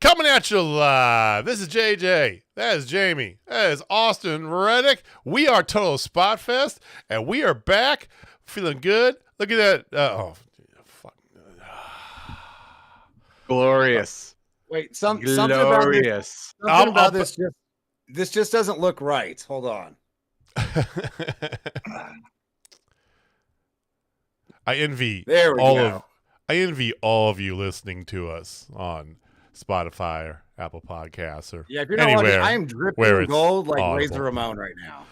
Coming at you live. This is JJ. That is Jamie. That is Austin Reddick. We are Total Spotfest, and we are back, feeling good. Look at that. Fuck. Glorious. Wait, something about this. Something about this. This just doesn't look right. Hold on. I envy all of you listening to us on Spotify or Apple Podcasts or if you're not anywhere. I am dripping gold like audible. Razor Ramon right now.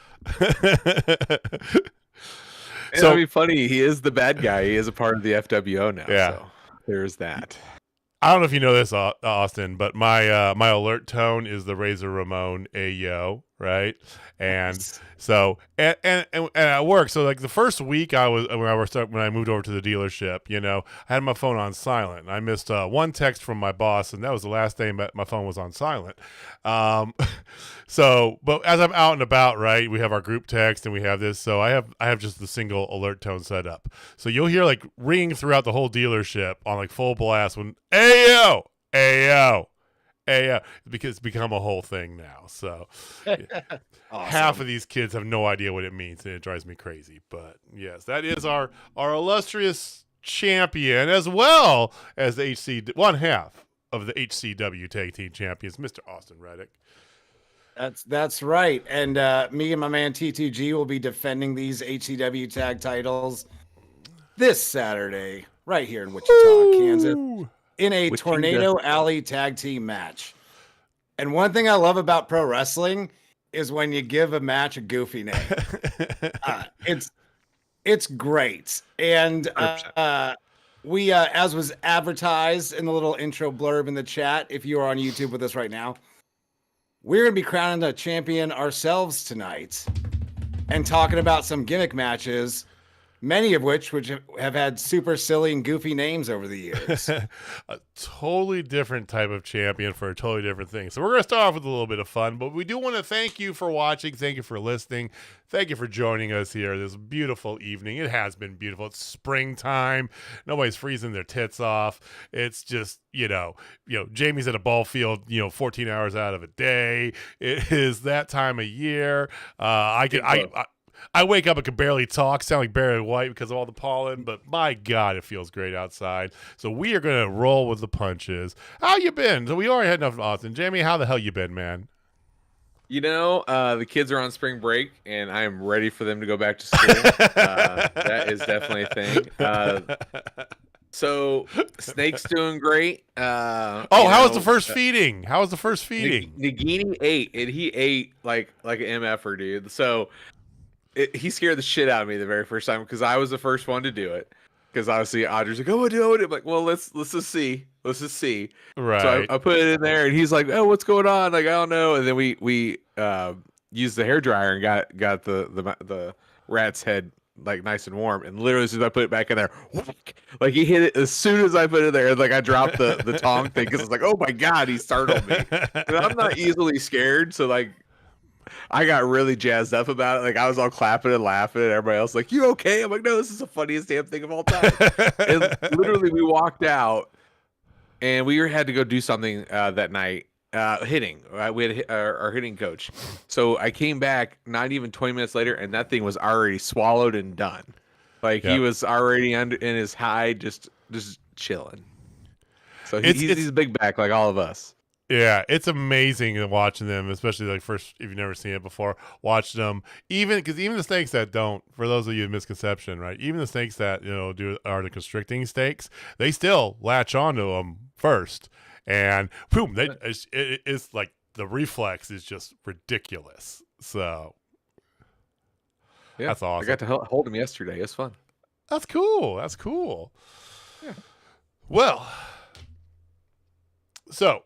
It'll be funny. He is the bad guy. He is a part of the FWO now. Yeah. So there's that. I don't know if you know this, Austin, but my alert tone is the Razor Ramon Ayo, right? And so and at work, so like the first week when I moved over to the dealership, I had my phone on silent. I missed one text from my boss, and that was the last day my phone was on silent. But as I'm out and about, right, we have our group text and we have this, so I have just the single alert tone set up. So you'll hear like ringing throughout the whole dealership on like full blast when Ayo, because it's become a whole thing now. So Awesome. Half of these kids have no idea what it means, and it drives me crazy. But yes, that is our illustrious champion, as well as one half of the HCW Tag Team Champions, Mr. Austin Reddick. That's right. And me and my man T2G will be defending these HCW tag titles this Saturday, right here in Wichita, Kansas, in a Tornado Alley tag team match. And one thing I love about pro wrestling is when you give a match a goofy name. It's great. And we, as was advertised in the little intro blurb in the chat, if you are on YouTube with us right now, we're going to be crowning a champion ourselves tonight and talking about some gimmick matches, many of which have had super silly and goofy names over the years. A totally different type of champion for a totally different thing. So we're going to start off with a little bit of fun, but we do want to thank you for watching. Thank you for listening. Thank you for joining us here this beautiful evening. It has been beautiful. It's springtime. Nobody's freezing their tits off. It's just, Jamie's at a ball field, 14 hours out of a day. It is that time of year. I wake up and can barely talk, sound like Barry White because of all the pollen, but my God, it feels great outside. So we are going to roll with the punches. How you been? So we already had enough of Austin. Jamie, how the hell you been, man? The kids are on spring break, and I am ready for them to go back to school. That is definitely a thing. So Snake's doing great. How was the first feeding? How was the first feeding? Nagini ate, and he ate like an MFer, dude. So he scared the shit out of me the very first time because I was the first one to do it. Because obviously Audrey's like, "Oh, do it." I'm like, "Well, let's just see. Let's just see." Right. So I put it in there, and he's like, "Oh, what's going on?" Like, I don't know. And then we used the hairdryer and got the rat's head like nice and warm. And literally, as soon as I put it back in there, whack, like he hit it as soon as I put it there. And like I dropped the tong thing because it's like, "Oh my God, he startled me." And I'm not easily scared, so like. I got really jazzed up about it. Like I was all clapping and laughing, and everybody else like, "You okay?" I'm like, "No, this is the funniest damn thing of all time." And literally, we walked out, and we had to go do something that night, hitting. We had our hitting coach. So I came back not even 20 minutes later, and that thing was already swallowed and done. Like he was already in his hide, just chilling. So he's a big back like all of us. Yeah, it's amazing watching them, especially like first if you've never seen it before. Watch them, even the snakes that don't. For those of you with misconception, right? Even the snakes that are the constricting snakes, they still latch onto them first, and boom, it's like the reflex is just ridiculous. So Yeah, that's awesome. I got to hold him yesterday. It's fun. That's cool. That's cool. Yeah. Well, so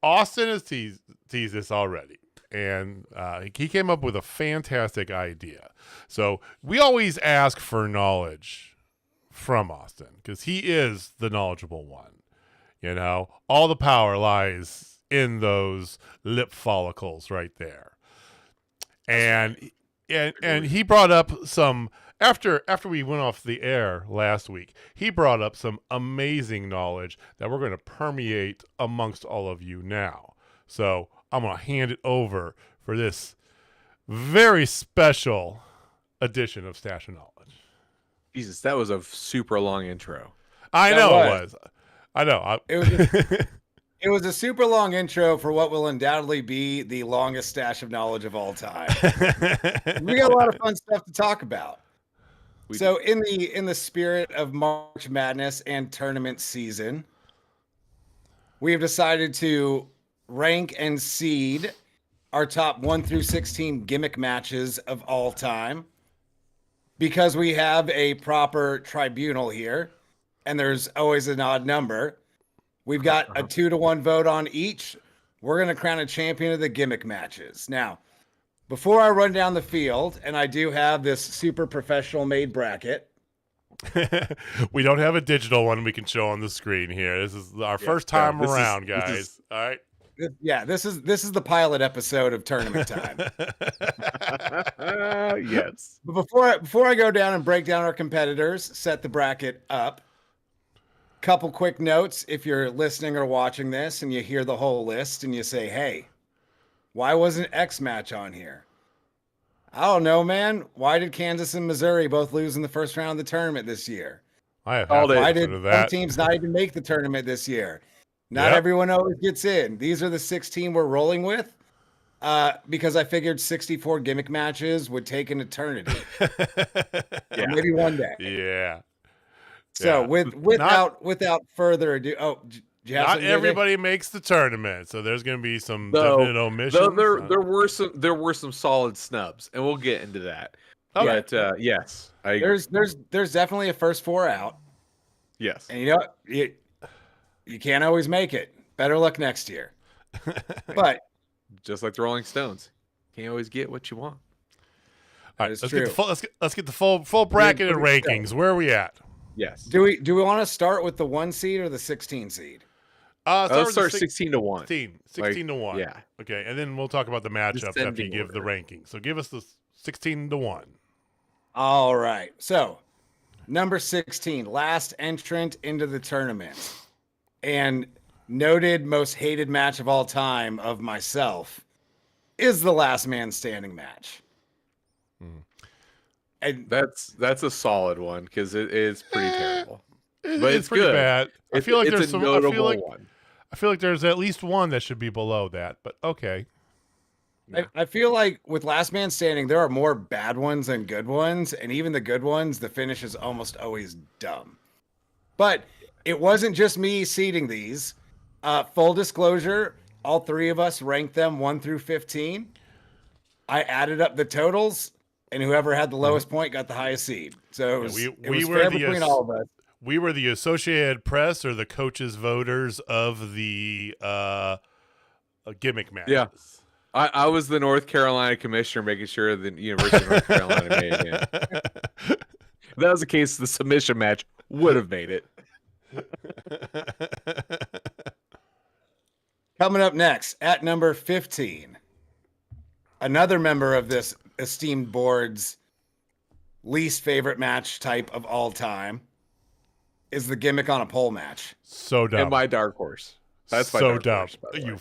Austin has teased this already, and he came up with a fantastic idea. So we always ask for knowledge from Austin because he is the knowledgeable one. You know, all the power lies in those lip follicles right there. And he brought up some after we went off the air last week. He brought up some amazing knowledge that we're going to permeate amongst all of you now. So I'm going to hand it over for this very special edition of Stash of Knowledge. Jesus, that was a super long intro. I know it was. I know. It was a super long intro for what will undoubtedly be the longest stash of knowledge of all time. We got a lot of fun stuff to talk about. In the spirit of March Madness and tournament season, we have decided to rank and seed our top 1 through 16 gimmick matches of all time. Because we have a proper tribunal here, and there's always an odd number. We've got a 2-1 vote on each. We're going to crown a champion of the gimmick matches. Now, before I run down the field, and I do have this super professional made bracket. We don't have a digital one we can show on the screen here. This is our first time around, guys. All right. Yeah, this is the pilot episode of tournament time. Yes. But before I go down and break down our competitors, set the bracket up. Couple quick notes if you're listening or watching this and you hear the whole list and you say, "Hey, why wasn't X match on here?" I don't know, man. Why did Kansas and Missouri both lose in the first round of the tournament this year? Why did some teams not even make the tournament this year? Not everyone always gets in. These are the 16 we're rolling with because I figured 64 gimmick matches would take an eternity. Maybe one day. Yeah. So without further ado, not everybody makes the tournament, so there's going to be some definite omissions. There were some solid snubs, and we'll get into that. Okay. But yes, there's definitely a first 4 out. Yes, and you know you can't always make it. Better luck next year. But just like the Rolling Stones, can't always get what you want. All right, let's get the full bracket and rankings. Where are we at? Yes. Do we want to start with the 1 seed or the 16 seed? Let's start 16 to 1. 16 to 1. Yeah. Okay, and then we'll talk about the matchups after you give the rankings. So give us the 16 to 1. All right. So number 16, last entrant into the tournament. And noted most hated match of all time of myself is the last man standing match. And that's a solid one because it is pretty terrible. But it's pretty good. Bad. I feel like there's some notable one. I feel like there's at least one that should be below that, but okay. I feel like with last man standing, there are more bad ones than good ones, and even the good ones, the finish is almost always dumb. But it wasn't just me seeding these. Full disclosure, all 3 of us ranked them 1 through 15. I added up the totals, and whoever had the lowest point got the highest seed. So it was fair between all of us. We were the Associated Press or the coaches voters of the gimmick matches. Yeah. I was the North Carolina commissioner making sure the University of North Carolina made it. If that was the case, the submission match would have made it. Coming up next at number 15, another member of this esteemed board's least favorite match type of all time is the gimmick on a pole match. So dumb. And my dark horse. That's my so dark dumb. horse, by the way.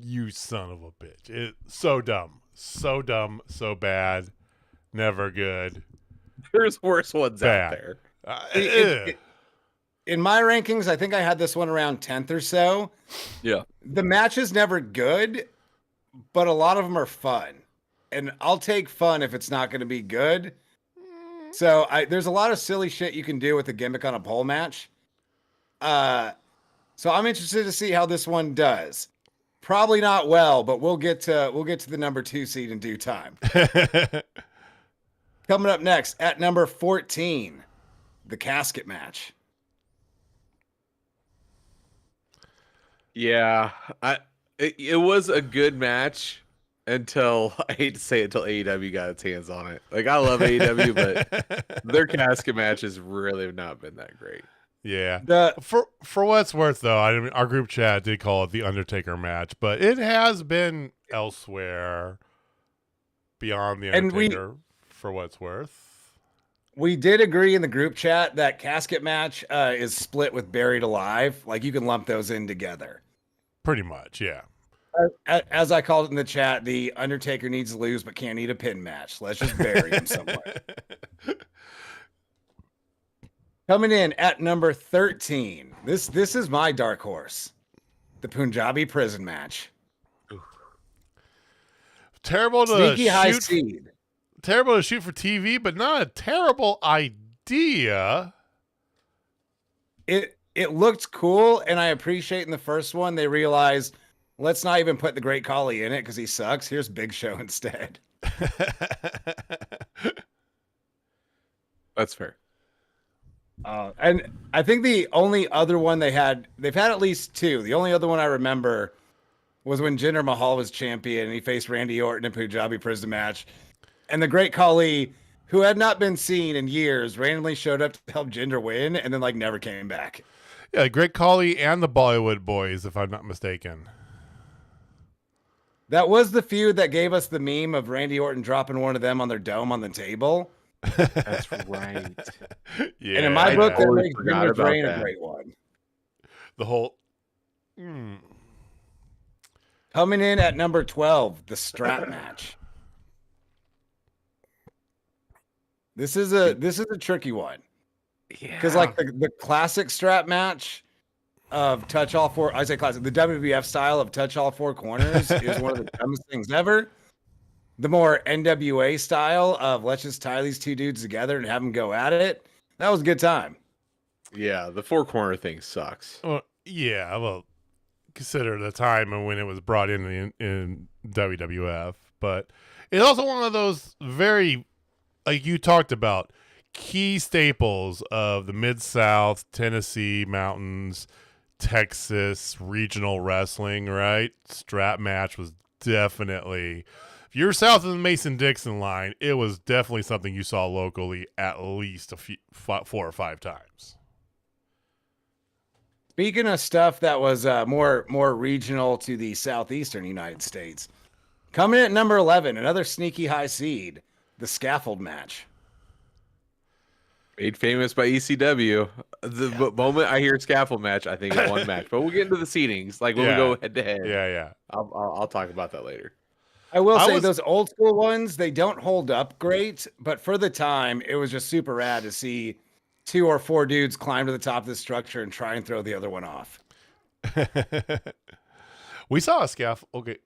You son of a bitch. So dumb. So dumb. So bad. Never good. There's worse ones out there. In my rankings, I think I had this one around 10th or so. Yeah. The match is never good, but a lot of them are fun. And I'll take fun if it's not going to be good. So there's a lot of silly shit you can do with a gimmick on a pole match. So I'm interested to see how this one does. Probably not well, but we'll get to the number 2 seed in due time. Coming up next at number 14, the casket match. Yeah, it was a good match until I hate to say it, until AEW got its hands on it. Like I love AEW, but their casket matches really have not been that great. Yeah. For what it's worth, though, I mean, our group chat did call it the Undertaker match, but it has been elsewhere beyond the Undertaker. For what it's worth, we did agree in the group chat that casket match is split with Buried Alive. Like you can lump those in together. Pretty much, yeah. As I called it in the chat, the Undertaker needs to lose but can't eat a pin match. Let's just bury him somewhere. Coming in at number 13. This is my dark horse. The Punjabi prison match. Terrible to Sneaky high shoot. seed. Terrible to shoot for TV, but not a terrible idea. It looked cool, and I appreciate in the first one they realized let's not even put the Great Khali in it because he sucks. Here's Big Show instead. That's fair. And I think the only other one they've had at least 2. The only other one I remember was when Jinder Mahal was champion and he faced Randy Orton in a Punjabi prison match. And the Great Khali, who had not been seen in years, randomly showed up to help Jinder win and then never came back. Yeah, Great Khali and the Bollywood Boys, if I'm not mistaken. That was the feud that gave us the meme of Randy Orton dropping one of them on their dome on the table. That's right. Yeah, and in my book, that totally makes forgot Jinder about Drain that. a great one. The whole. Coming in at number 12, the strap match. This is a tricky one. Yeah. Because the classic strap match of touch all four, I say classic, the WWF style of touch all 4 corners is one of the dumbest things ever. The more NWA style of let's just tie these 2 dudes together and have them go at it. That was a good time. Yeah, the 4 corner thing sucks. Well, yeah, well, consider the time and when it was brought in WWF, but it's also one of those very, like you talked about, key staples of the Mid-South, Tennessee mountains, Texas regional wrestling, right? Strap match was definitely, if you're south of the Mason-Dixon line, it was definitely something you saw locally at least 4 or 5 times. Speaking of stuff that was more regional to the southeastern United States, coming in at number 11, another sneaky high seed, the scaffold match. Made famous by ECW. The moment I hear scaffold match, I think of one match. But we'll get into the seedings, like when we go head to head. Yeah. I'll talk about that later. I will say those old school ones, they don't hold up great, but for the time, it was just super rad to see 2 or 4 dudes climb to the top of the structure and try and throw the other one off. We saw a scaffold. Okay,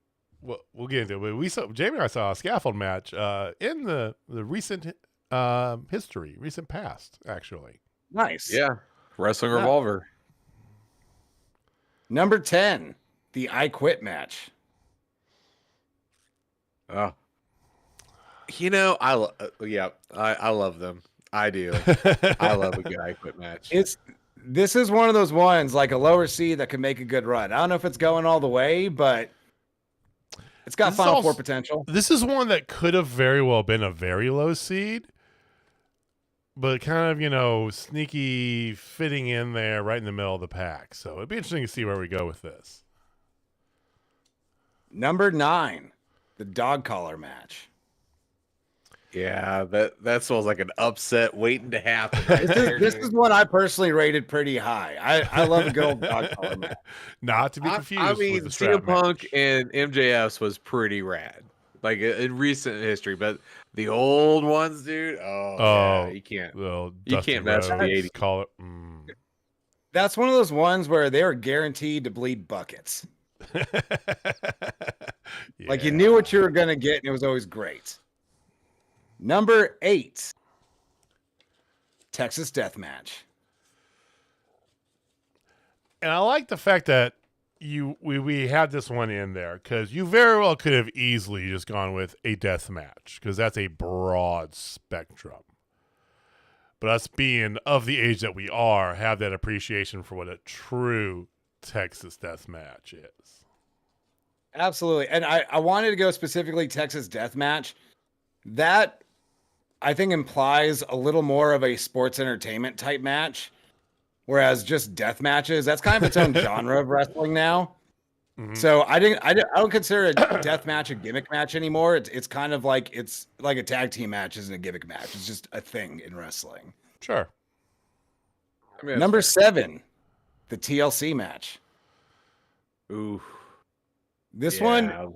well, we'll get into it. But Jamie and I saw a scaffold match in the recent history, recent past, actually. Nice. Yeah, Wrestling Revolver. Number 10, the I Quit match. Oh, I love them. I do. I love a good I Quit match. This is one of those ones like a lower seed that can make a good run. I don't know if it's going all the way, but it's got Final Four potential. This is one that could have very well been a very low seed, but kind of, sneaky fitting in there right in the middle of the pack. So it'd be interesting to see where we go with this. Number 9, the dog collar match. Yeah, that smells like an upset waiting to happen. This is one I personally rated pretty high. I love a good old dog collar match. Not to be confused. I mean, with the strap CM Punk match. and MJF's was pretty rad, like in recent history. But the old ones, dude, yeah, you can't. You can't mess with the 80s. Call it. That's one of those ones where they were guaranteed to bleed buckets. Like you knew what you were gonna get, and it was always great. Number 8, Texas Death Match. And I like the fact that we had this one in there because you very well could have easily just gone with a death match because that's a broad spectrum. But us being of the age that we are, have that appreciation for what a true Texas death match is. Absolutely. And I wanted to go specifically Texas death match. That I think implies a little more of a sports entertainment type match. Whereas just death matches, that's kind of its own genre of wrestling now. Mm-hmm. So I don't consider a death match a gimmick match anymore. It's kind of like it's like a tag team match isn't a gimmick match. It's just a thing in wrestling. Sure. I mean, Number 7, the TLC match. Ooh. This one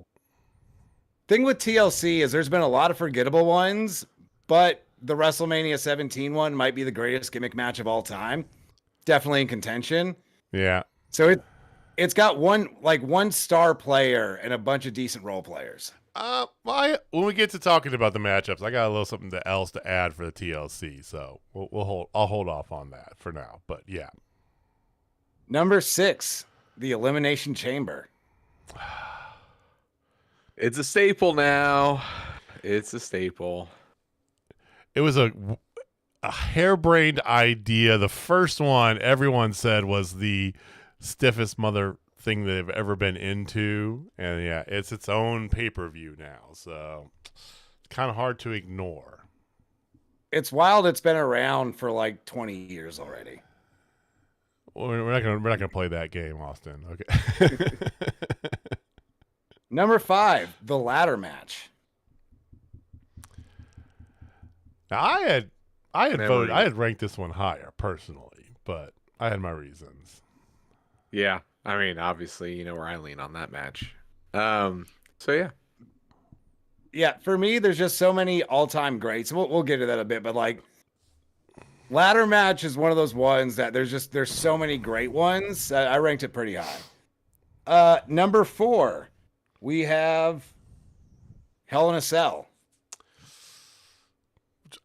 thing with TLC is there's been a lot of forgettable ones, but the WrestleMania 17 one might be the greatest gimmick match of all time. Definitely in contention. Yeah. So it's got one star player and a bunch of decent role players. When we get to talking about the matchups, I got a little something else to add for the TLC, so I'll hold off on that for now. But yeah. Number 6, the Elimination Chamber. It's a staple now. It's a staple. It was a harebrained idea. The first one everyone said was the stiffest mother thing they've ever been into, and yeah, it's its own pay-per-view now, so it's kind of hard to ignore. It's wild. It's been around for like 20 years already. Well, we're not gonna play that game, Austin. Okay. Number 5, the ladder match. Now I had ranked this one higher personally, but I had my reasons. Yeah, I mean, obviously, you know where I lean on that match. So yeah. Yeah, for me, there's just so many all-time greats. We'll get to that a bit, but like ladder match is one of those ones that there's so many great ones. I ranked it pretty high. Number 4, we have Hell in a Cell.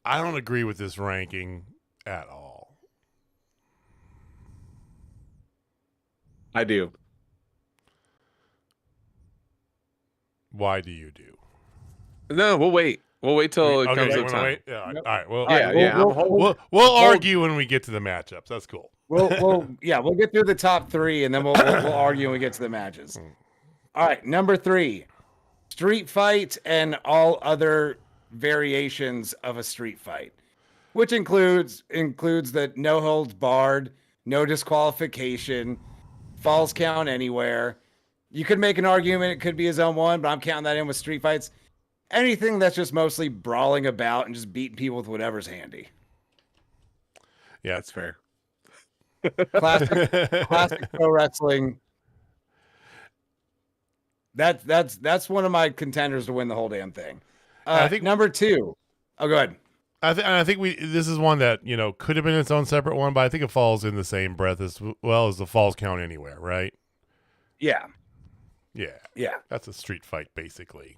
I don't agree with this ranking at all. I do. Why do you do? No, we'll wait. We'll wait till it comes up time. Wait? Yeah, all right. Well, We'll argue when we get to the matchups. That's cool. We'll get through the top 3 and then we'll argue when we get to the matches. All right, number 3, street fight and all other variations of a street fight, which includes the no holds barred, no disqualification, falls count anywhere. You could make an argument it could be a zone 1, but I'm counting that in with street fights. Anything that's just mostly brawling about and just beating people with whatever's handy. Yeah, that's fair. Classic pro wrestling. That's one of my contenders to win the whole damn thing. I think number 2. Oh, go ahead. I think this is one that, you know, could have been its own separate one, but I think it falls in the same breath as well as the falls count anywhere, right? Yeah. Yeah. That's a street fight, basically.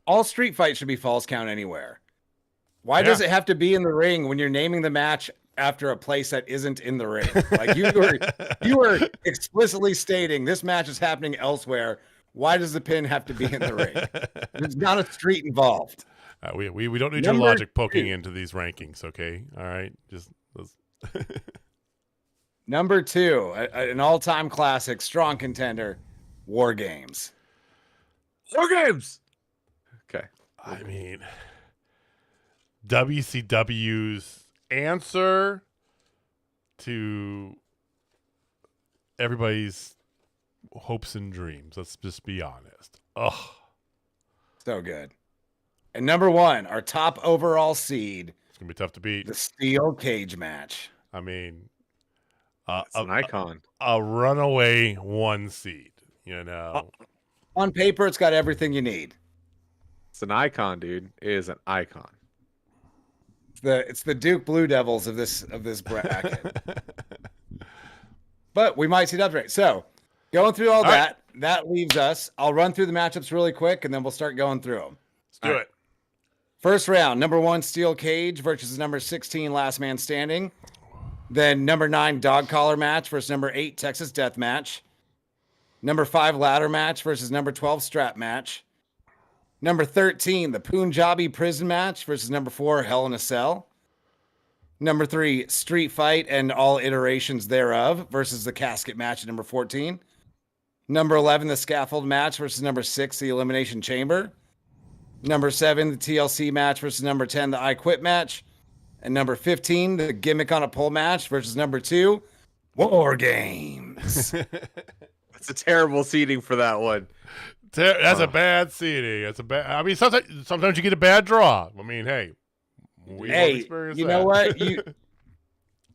All street fights should be falls count anywhere. Why does it have to be in the ring when you're naming the match after a place that isn't in the ring? Like you were explicitly stating this match is happening elsewhere. Why does the pin have to be in the ring? There's not a street involved. We don't need your logic poking into these rankings, okay? All right, just Number 2, an all-time classic, strong contender, War Games. War Games. Okay. I mean, WCW's answer to everybody's hopes and dreams. Let's just be honest. Oh, so good. And number 1, our top overall seed. It's gonna be tough to beat. The steel cage match. I mean, it's an icon. A runaway 1 seed. You know, on paper, it's got everything you need. It's an icon, dude. It is an icon. It's the Duke Blue Devils of this bracket. But we might see that right. So going through all that, that leaves us. I'll run through the matchups really quick, and then we'll start going through them. Let's do it. First round, number 1 steel cage versus number 16 last man standing. Then number 9, dog collar match versus number 8, Texas death match. Number 5, ladder match versus number 12, strap match. Number 13, the Punjabi prison match versus number 4, Hell in a Cell. Number 3, street fight and all iterations thereof versus the casket match at number 14. Number 11, the scaffold match versus number 6, the elimination chamber. Number 7, the TLC match versus number 10, the I Quit match. And number 15, the gimmick on a pole match versus number 2, War Games. That's a terrible seating for that one. That's a bad seeding. That's a bad. I mean, sometimes you get a bad draw. I mean, hey, know what?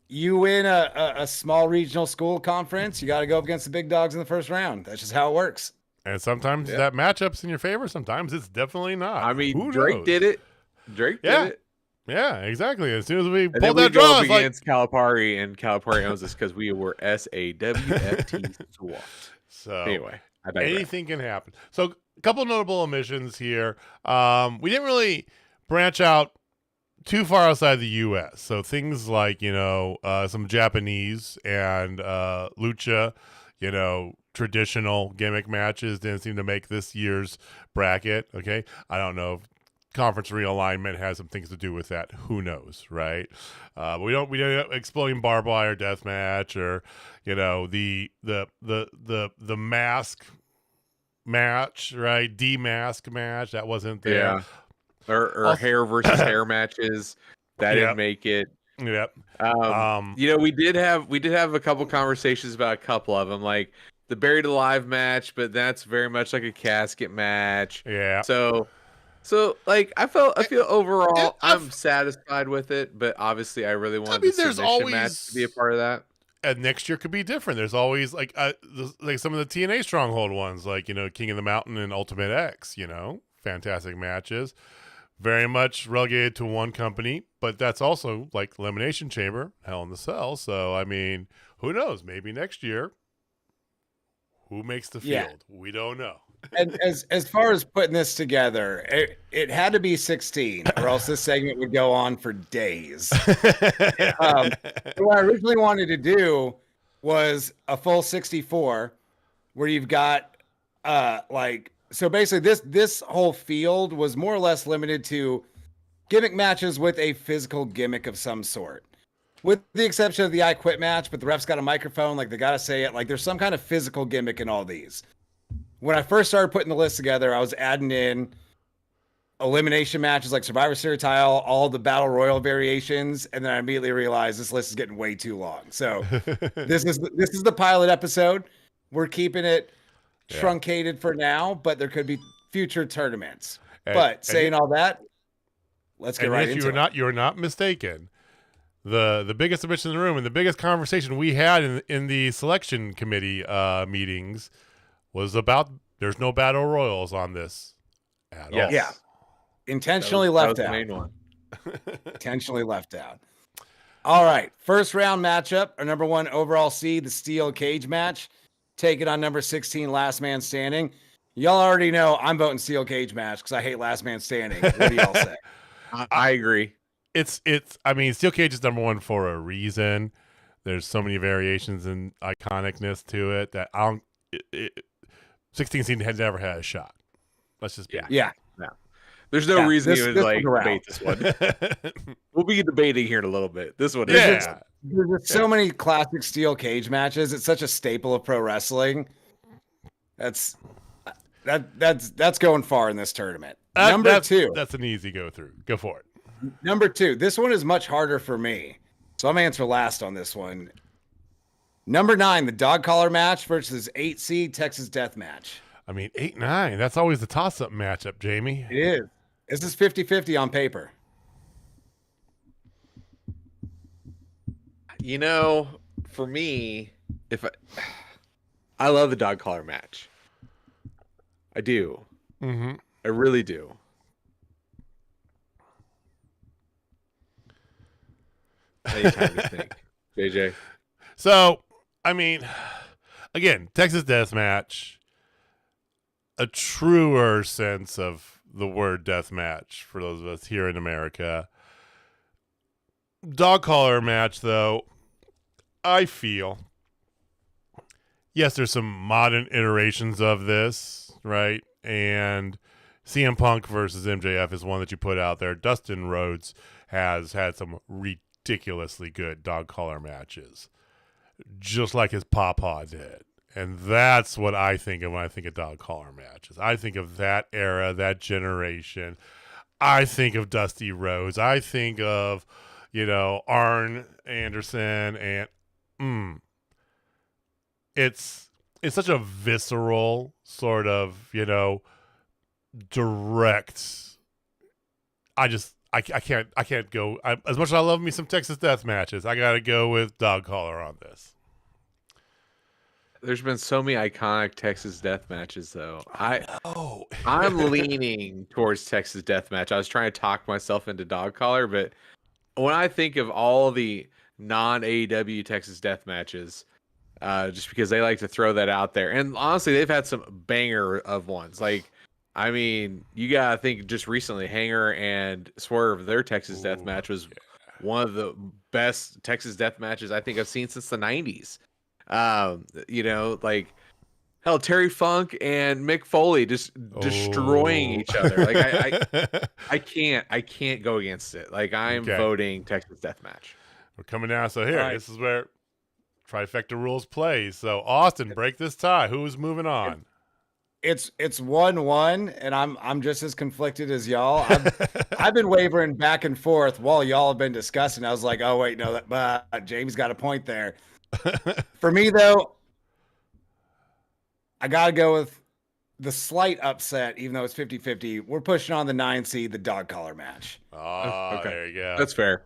You win a small regional school conference, you got to go up against the big dogs in the first round. That's just how it works. And sometimes that matchup's in your favor. Sometimes it's definitely not. I mean, Drake did it. Drake did it. Yeah, exactly. As soon as we pulled that that draw, it's against Calipari, and Calipari owns us because we were SAWFT SWAT. So anyway, anything can happen. So a couple notable omissions here. We didn't really branch out too far outside the U.S. So things like, some Japanese and lucha, traditional gimmick matches didn't seem to make this year's bracket. Okay. I don't know if conference realignment has some things to do with that. Who knows, right? But we don't exploding barbed wire death match or, the mask match, right? D-mask match that wasn't there. Yeah. Or hair versus hair matches that didn't make it. Yep. We did have a couple conversations about a couple of them, like the buried alive match, but that's very much like a casket match. Yeah. So like I feel overall I'm satisfied with it, but obviously I really want the submission match to be a part of that. And next year could be different. There's always like some of the TNA Stronghold ones, like King of the Mountain and Ultimate X. Fantastic matches, very much relegated to one company, but that's also like Elimination Chamber, Hell in the Cell. So I mean, who knows? Maybe next year, who makes the field? We don't know. And as far as putting this together, it had to be 16, or else this segment would go on for days. What I originally wanted to do was a full 64, where you've got so basically this whole field was more or less limited to gimmick matches with a physical gimmick of some sort, with the exception of the I Quit match. But the ref's got a microphone, like they got to say it, like there's some kind of physical gimmick in all these. When I first started putting the list together, I was adding in elimination matches like Survivor Series title, all the Battle Royal variations, and then I immediately realized this list is getting way too long. So this is the pilot episode. We're keeping it truncated for now, but there could be future tournaments. Saying all that, let's get right into it. You're not mistaken. The biggest submission in the room and the biggest conversation we had in the selection committee meetings was about there's no battle royals on this at all. Yeah. Intentionally left out. The main one. Intentionally left out. All right. First round matchup, our number 1 overall seed, the steel cage match, taking on number 16, last man standing. Y'all already know I'm voting steel cage match because I hate last man standing. What do y'all say? I agree. I mean, steel cage is number 1 for a reason. There's so many variations and iconicness to it that 16 seed had never had a shot. Let's just yeah. There's no reason you would debate this one. We'll be debating here in a little bit. This one, there's so many classic steel cage matches. It's such a staple of pro wrestling. That's going far in this tournament. Number 2. That's an easy go through. Go for it. Number 2. This one is much harder for me, so I'm gonna answer last on this one. Number 9, the dog collar match versus 8 seed Texas death match. I mean, 8-9. That's always the toss-up matchup, Jamie. It is. This is 50-50 on paper. For me, I love the dog collar match. I do. Mm-hmm. I really do. Anytime you think, JJ. So, I mean, again, Texas death match, a truer sense of the word death match for those of us here in America. Dog collar match, though, I feel, yes, there's some modern iterations of this, right? And CM Punk versus MJF is one that you put out there. Dustin Rhodes has had some ridiculously good dog collar matches, just like his papa did. And that's what I think of when I think of dog collar matches. I think of that era, that generation. I think of Dusty Rhodes. I think of, Arn Anderson, and it's such a visceral sort of, direct. I can't go. As much as I love me some Texas death matches, I got to go with dog collar on this. There's been so many iconic Texas death matches, though. Oh, I'm leaning towards Texas deathmatch. I was trying to talk myself into dog collar, but when I think of all the non-AEW Texas death matches, just because they like to throw that out there, and honestly, they've had some banger of ones. Like, I mean, you gotta think just recently, Hanger and Swerve, their Texas death match was one of the best Texas death matches I think I've seen since the '90s. Like, hell, Terry Funk and Mick Foley just destroying each other. Like, I can't go against it. Like, I'm voting Texas deathmatch. We're coming down. So here, this is where trifecta rules play. So Austin, break this tie. Who's moving on? It's 1-1, and I'm just as conflicted as y'all. I've been wavering back and forth while y'all have been discussing. I was like, oh wait, no, Jamie's got a point there. For me, though, I got to go with the slight upset, even though it's 50-50. We're pushing on the 9 seed, the dog collar match. Oh, okay. There you go. That's fair.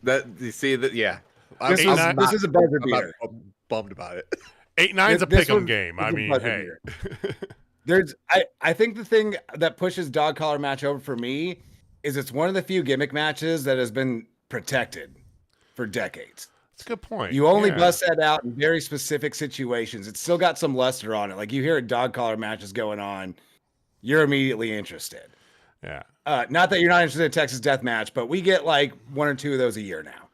You see that? Yeah. This is a buzzer beater. I'm bummed about it. 8-9's a pick'em game. I mean, hey. I think the thing that pushes dog collar match over for me is it's one of the few gimmick matches that has been protected for decades. That's a good point. You only bust that out in very specific situations. It's still got some luster on it. Like, you hear a dog collar match is going on, you're immediately interested. Yeah. Not that you're not interested in Texas death match, but we get like 1 or 2 of those a year now.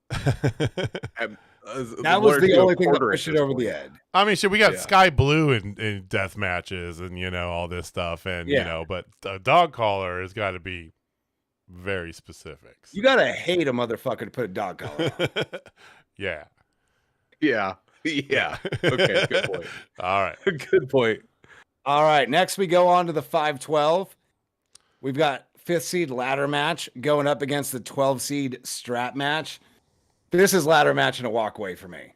That was the only thing that pushed it over the edge. I mean, shit, we got Sky Blue in death matches and, all this stuff. And, but a dog collar has got to be very specific. You got to hate a motherfucker to put a dog collar on. Yeah. Yeah. Okay, good point. All right. Good point. All right, next we go on to the 5-12. We've got 5th seed ladder match going up against the 12 seed strap match. This is ladder match and a walkway for me.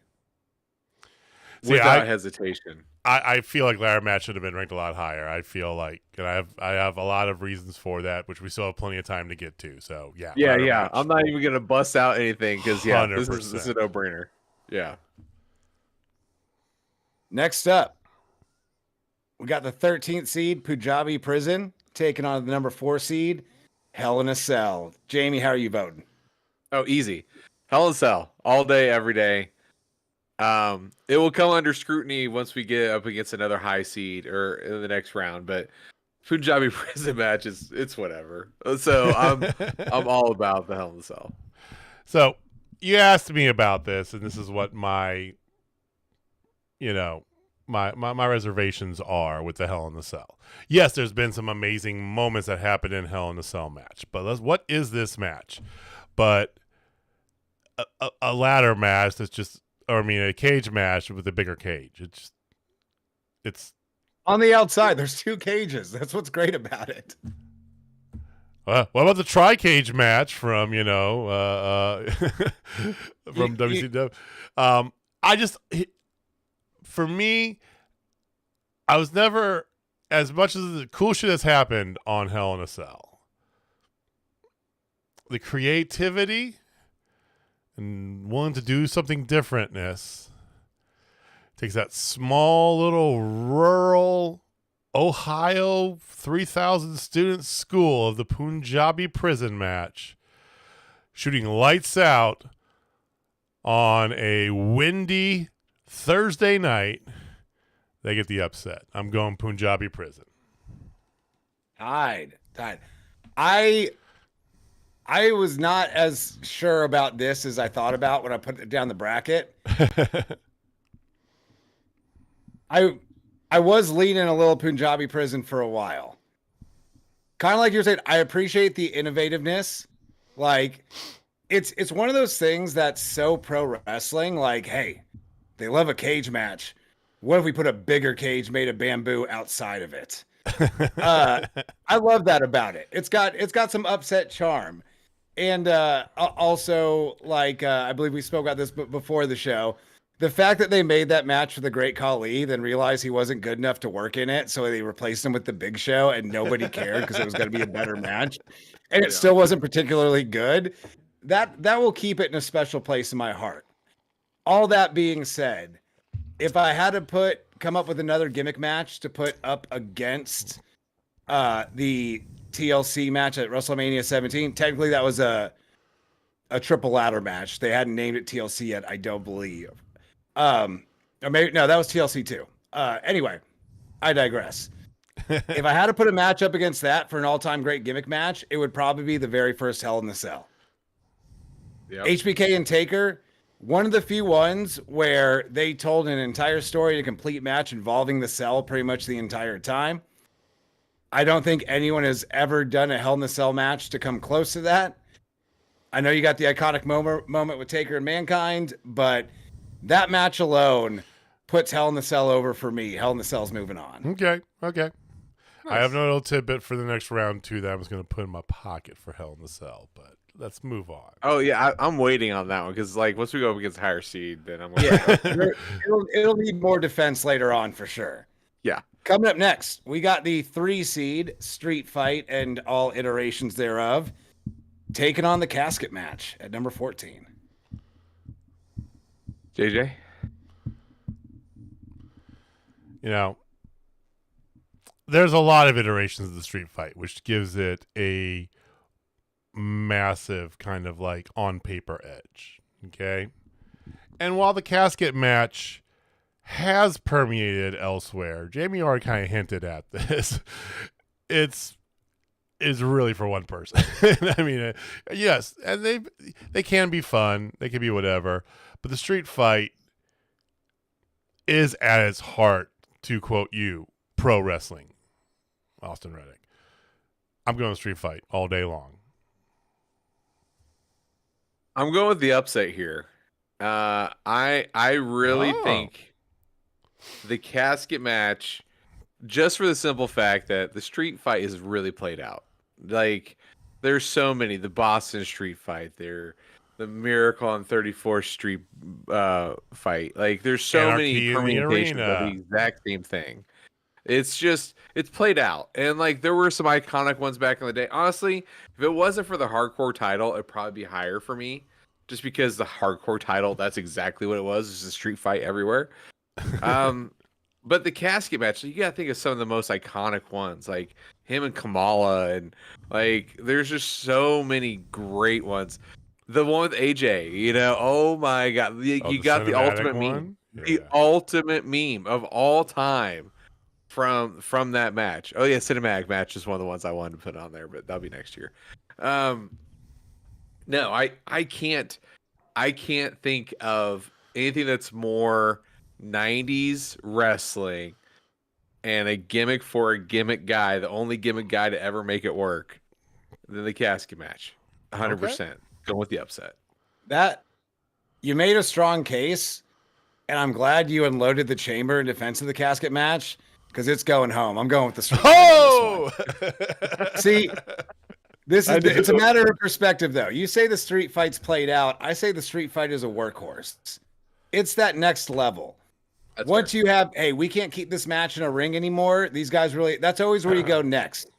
Without hesitation. I feel like ladder match should have been ranked a lot higher. I feel like, and I have a lot of reasons for that, which we still have plenty of time to get to. So yeah. Match. I'm not even gonna bust out anything because this is a no-brainer. Yeah. Next up, we got the 13th seed Punjabi Prison taking on the number 4 seed Hell in a Cell. Jamie, how are you voting? Oh, easy. Hell in a Cell all day, every day. It will come under scrutiny once we get up against another high seed or in the next round, but Punjabi Prison match it's whatever. So I'm all about the Hell in a Cell. So you asked me about this, and this is what my my reservations are with the Hell in a Cell. Yes, there's been some amazing moments that happened in Hell in a Cell match, but what is this match? But a ladder match that's just, a cage match with a bigger cage. It's on the outside. There's 2 cages. That's what's great about it. What about the tri-cage match from from WCW? For me, I was never, as much as the cool shit has happened on Hell in a Cell, the creativity and willing to do something differentness takes that small little rural Ohio 3,000 student school of the Punjabi Prison match, shooting lights out on a windy Thursday night. They get the upset. I'm going Punjabi Prison. Tied. I was not as sure about this as I thought about when I put it down the bracket. I was leaning a little Punjabi prison for a while. Kind of like you were saying, I appreciate the innovativeness. Like, it's one of those things that's so pro wrestling. Like, hey, they love a cage match. What if we put a bigger cage made of bamboo outside of it? I love that about it. It's got some upset charm. And also, like, I believe we spoke about this before the show. The fact that they made that match for the Great Khali, then realized he wasn't good enough to work in it, so they replaced him with the Big Show, and nobody cared because it was going to be a better match, and it still wasn't particularly good. That will keep it in a special place in my heart. All that being said, if I had to come up with another gimmick match to put up against the TLC match at WrestleMania 17, technically that was a triple ladder match. They hadn't named it TLC yet, I don't believe. Or maybe no, that was TLC 2. Anyway, I digress. If I had to put a match up against that for an all-time great gimmick match, it would probably be the very first Hell in the Cell. Yep. HBK and Taker, one of the few ones where they told an entire story, a complete match involving the Cell pretty much the entire time. I don't think anyone has ever done a Hell in the Cell match to come close to that. I know you got the iconic moment with Taker and Mankind, but that match alone puts Hell in the Cell over for me. Hell in the Cell's moving on. Okay. Nice. I have no little tidbit for the next round 2 that I was going to put in my pocket for Hell in the Cell, but let's move on. Oh yeah, I'm waiting on that one because like once we go up against higher seed, then I'm it'll need more defense later on for sure. Yeah. Coming up next, we got the 3 seed Street Fight and all iterations thereof taking on the casket match at number 14. JJ? You know, there's a lot of iterations of the Street Fight, which gives it a massive kind of like on paper edge. Okay. And while the casket match has permeated elsewhere, Jamie already kind of hinted at this. It's really for one person. I mean, yes, and they can be fun. They can be whatever. But the Street Fight is at its heart, to quote you, pro wrestling. Austin Reddick. I'm going Street Fight all day long. I'm going with the upset here. I really think the casket match, just for the simple fact that the Street Fight is really played out. Like, there's so many. The Boston Street Fight, the Miracle on 34th Street fight. Like, there's so many permutations of the exact same thing. It's played out. And, like, there were some iconic ones back in the day. Honestly, if it wasn't for the hardcore title, it'd probably be higher for me. Just because the hardcore title, that's exactly what it was. It's a street fight everywhere. But the casket match, you gotta think of some of the most iconic ones, like him and Kamala, and like there's just so many great ones. The one with AJ, oh my god, you got the ultimate meme, the ultimate meme of all time from that match. Oh yeah, cinematic match is one of the ones I wanted to put on there, but that'll be next year. No, I can't think of anything that's more 90s wrestling and a gimmick for a gimmick guy, the only gimmick guy to ever make it work, than the casket match. 100%. Going with the upset. That you made a strong case, and I'm glad you unloaded the chamber in defense of the casket match because it's going home. I'm going with the Street Fight. See, it's a matter of perspective, though. You say the Street Fight's played out. I say the Street Fight is a workhorse. It's that next level. Once you have, hey, we can't keep this match in a ring anymore. These guys really, that's always where you go next.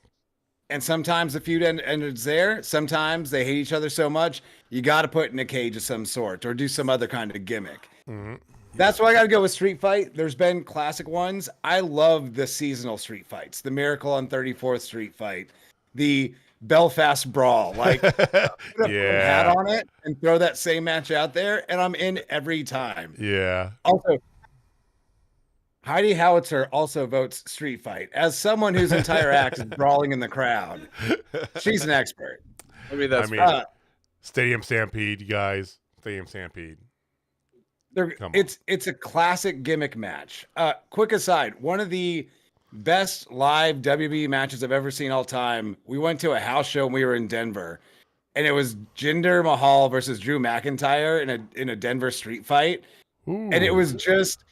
And sometimes the feud ends there. Sometimes they hate each other so much, you got to put in a cage of some sort or do some other kind of gimmick. Mm-hmm. That's why I got to go with Street Fight. There's been classic ones. I love the seasonal Street Fights. The Miracle on 34th Street Fight. The Belfast Brawl. Like, put a hat on it and throw that same match out there, and I'm in every time. Yeah. Also, Heidi Howitzer also votes Street Fight. As someone whose entire act is brawling in the crowd, she's an expert. I mean, that's Stadium Stampede, you guys. Stadium Stampede. It's a classic gimmick match. Quick aside, one of the best live WWE matches I've ever seen all time. We went to a house show and we were in Denver, and it was Jinder Mahal versus Drew McIntyre in a Denver street fight. Ooh. And it was just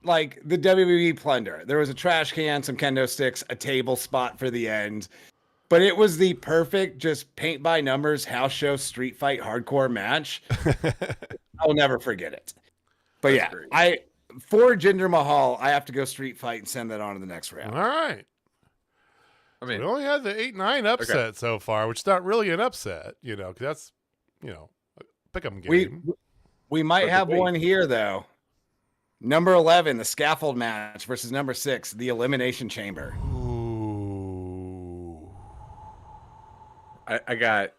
like the WWE plunder. There was a trash can, some kendo sticks, a table spot for the end. But it was the perfect, just paint by numbers, house show, street fight, hardcore match. I'll never forget it. But that's great. For Jinder Mahal, I have to go street fight and send that on to the next round. All right. I mean, we only had the 8-9 upset so far, which is not really an upset, because that's, a pick-em game. We might have one here, though. Number 11, the scaffold match versus number 6, the Elimination Chamber. Ooh. I got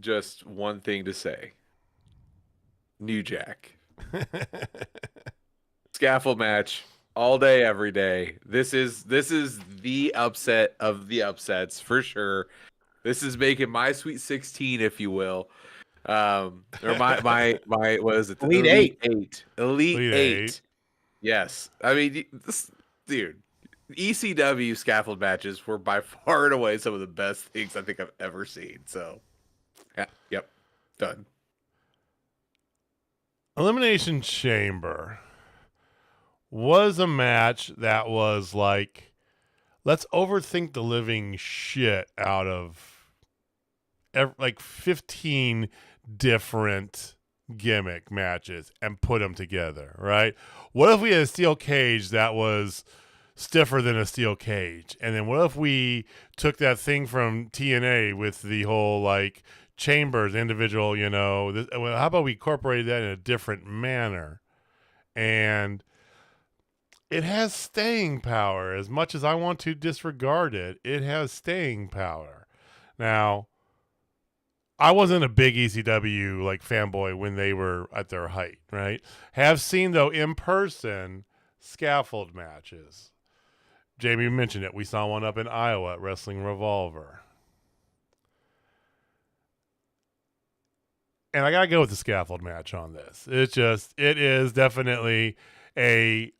just one thing to say. New Jack. Scaffold match all day, every day. This is the upset of the upsets for sure. This is making my Sweet 16, if you will. Or my what is it? Elite 8. Elite 8. Yes. I mean, dude, ECW scaffold matches were by far and away some of the best things I think I've ever seen. So, yeah, yep, done. Elimination Chamber was a match that was like, let's overthink the living shit out of like 15 different gimmick matches and put them together, right? What if we had a steel cage that was stiffer than a steel cage? And then what if we took that thing from TNA with the whole like chambers, individual, how about we incorporate that in a different manner? And it has staying power. As much as I want to disregard it, it has staying power. Now, I wasn't a big ECW like fanboy when they were at their height, right? Have seen, though, in person scaffold matches. Jamie mentioned it. We saw one up in Iowa at Wrestling Revolver. And I got to go with the scaffold match on this. It is definitely not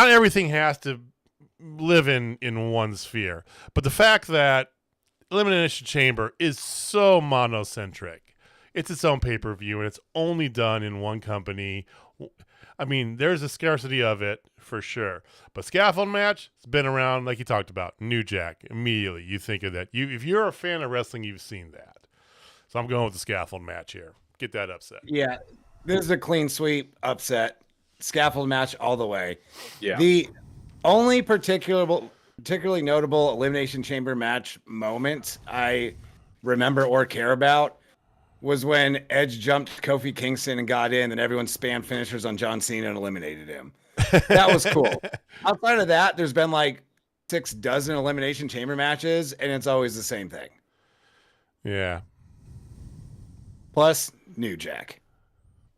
everything has to live in one sphere. But the fact that Elimination Chamber is so monocentric. It's its own pay-per-view, and it's only done in one company. I mean, there's a scarcity of it for sure. But scaffold match, it's been around, like you talked about. New Jack, immediately you think of that. If you're a fan of wrestling, you've seen that. So I'm going with the scaffold match here. Get that upset. Yeah, this is a clean sweep upset. Scaffold match all the way. Yeah. The only particularly notable Elimination Chamber match moment I remember or care about was when Edge jumped Kofi Kingston and got in, and everyone spammed finishers on John Cena and eliminated him. That was cool. Outside of that, there's been like 6 dozen Elimination Chamber matches, and it's always the same thing. Yeah. Plus, New Jack.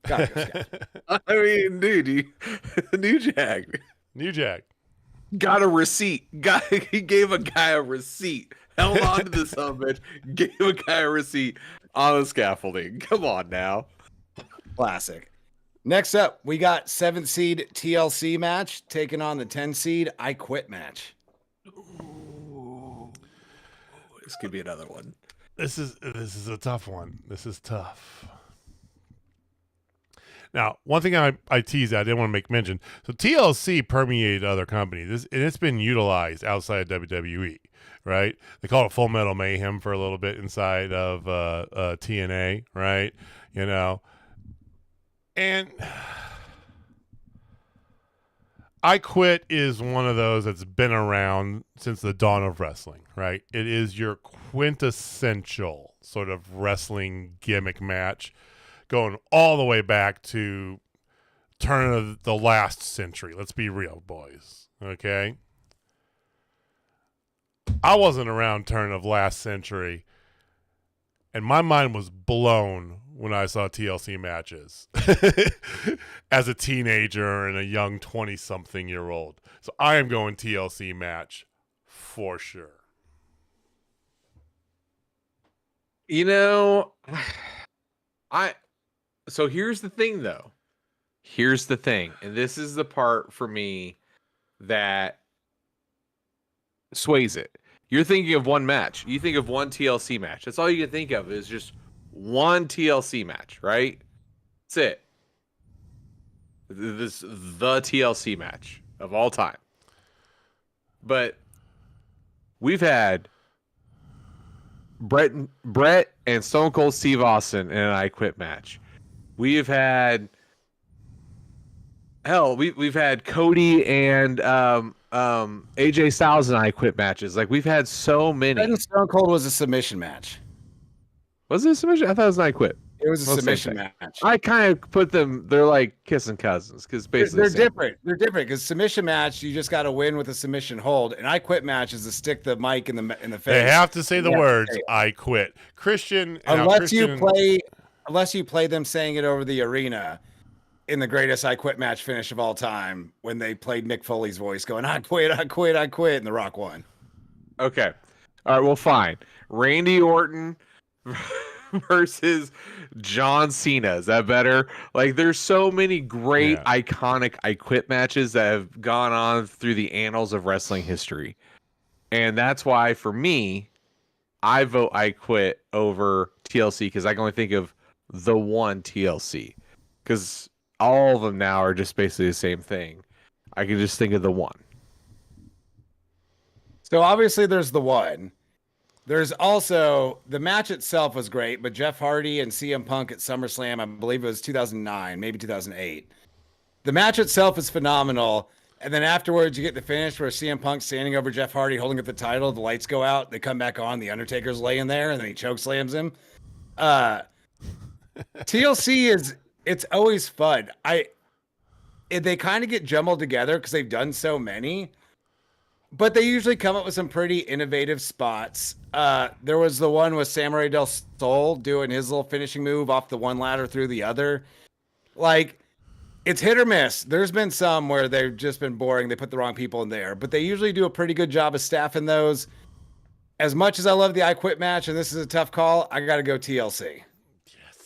Gotta go Scaffold. I mean, dude, New Jack. New Jack. Got a receipt. He gave a guy a receipt. Held on to the son of a bitch. Gave a guy a receipt on the scaffolding. Come on now. Classic. Next up, we got 7th seed TLC match taking on the 10 seed I Quit match. Ooh. This could be another one. This is a tough one. This is tough. Now, one thing I teased I didn't want to make mention. So TLC permeated other companies, and it's been utilized outside WWE, right? They called it Full Metal Mayhem for a little bit inside of TNA, right? And I Quit is one of those that's been around since the dawn of wrestling, right? It is your quintessential sort of wrestling gimmick match, going all the way back to turn of the last century. Let's be real, boys. Okay? I wasn't around turn of last century, and my mind was blown when I saw TLC matches as a teenager and a young 20-something-year-old. So I am going TLC match for sure. You know, so here's the thing, though. Here's the thing, and this is the part for me that sways it. You're thinking of one match. You think of one TLC match. That's all you can think of is just one TLC match, right? That's it. This the TLC match of all time. But we've had Brett and Stone Cold Steve Austin in an I Quit match. We've had we've had Cody and AJ Styles and I Quit matches. Like we've had so many. And Stone Cold was a submission match. Was it a submission? I thought it was an I Quit. It was a submission match. I kind of put them. They're like kissing cousins because basically they're different. They're different because submission match you just got to win with a submission hold, and I Quit match is to stick the mic in the face. They have to say the words "I quit." Christian, unless you play them saying it over the arena in the greatest I Quit match finish of all time when they played Mick Foley's voice going "I quit, I quit, I quit," and The Rock won. Okay, all right, well, fine. Randy Orton versus John Cena. Is that better? Like, there's so many great, iconic I Quit matches that have gone on through the annals of wrestling history. And that's why, for me, I vote I Quit over TLC because I can only think of the one TLC. Because all of them now are just basically the same thing. I can just think of the one. So, obviously, there's the one. There's also the match itself was great, but Jeff Hardy and CM Punk at SummerSlam, I believe it was 2009, maybe 2008. The match itself is phenomenal. And then afterwards, you get the finish where CM Punk's standing over Jeff Hardy holding up the title. The lights go out. They come back on. The Undertaker's laying there, and then he chokeslams him. TLC it's always fun. They kind of get jumbled together because they've done so many. But they usually come up with some pretty innovative spots. There was the one with Samurai Del Sol doing his little finishing move off the one ladder through the other. Like, it's hit or miss. There's been some where they've just been boring. They put the wrong people in there. But they usually do a pretty good job of staffing those. As much as I love the I Quit match, and this is a tough call, I got to go TLC. Yes.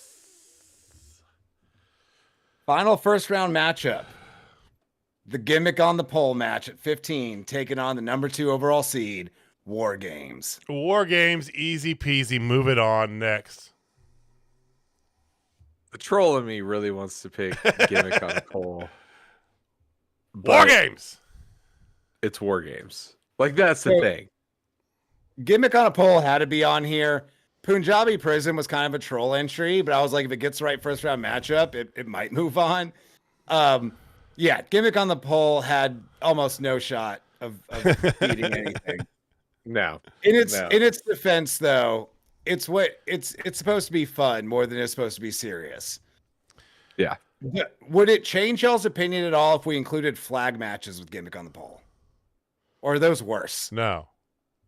Final first round matchup. The Gimmick on the Pole match at 15, taking on the number 2 overall seed, War Games. War Games, easy peasy. Move it on. Next. The troll in me really wants to pick Gimmick on the Pole. War Games. It's War Games. Like, that's the thing. Gimmick on a Pole had to be on here. Punjabi Prison was kind of a troll entry, but I was like, if it gets the right first round matchup, it might move on. Yeah, Gimmick on the Pole had almost no shot of beating anything. No. In its defense, though, it's supposed to be fun more than it's supposed to be serious. Yeah. Would it change y'all's opinion at all if we included flag matches with Gimmick on the Pole? Or are those worse? No.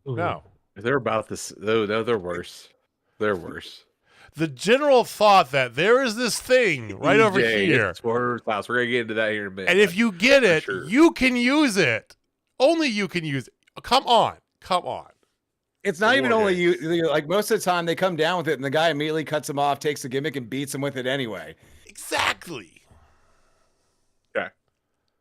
No. They're about this. No, they're worse. They're worse. The general thought that there is this thing right over here. We're going to get into that here in a minute. And if you get it, you can use it. Only you can use it. Come on. It's not even only you. Like, most of the time, they come down with it, and the guy immediately cuts him off, takes the gimmick, and beats him with it anyway. Exactly. Okay.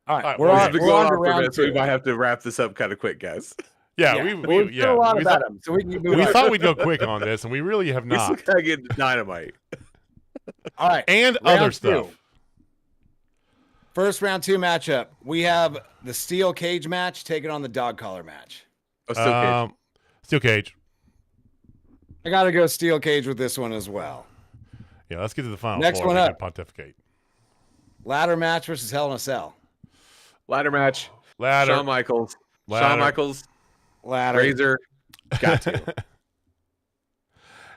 All right. We're on to round 2. So we might have to wrap this up kind of quick, guys. Yeah, we've a lot about them, so we thought we'd go quick on this, and we really have not. We still gotta get into Dynamite. All right, and other stuff. 2. First round 2 matchup. We have the steel cage match taking on the dog collar match. Oh, steel cage. I gotta go steel cage with this one as well. Yeah, let's get to the final. Next one up. Pontificate. Ladder match versus Hell in a Cell. Ladder match. Ladder. Shawn Michaels. Ladder. Razor. Got to.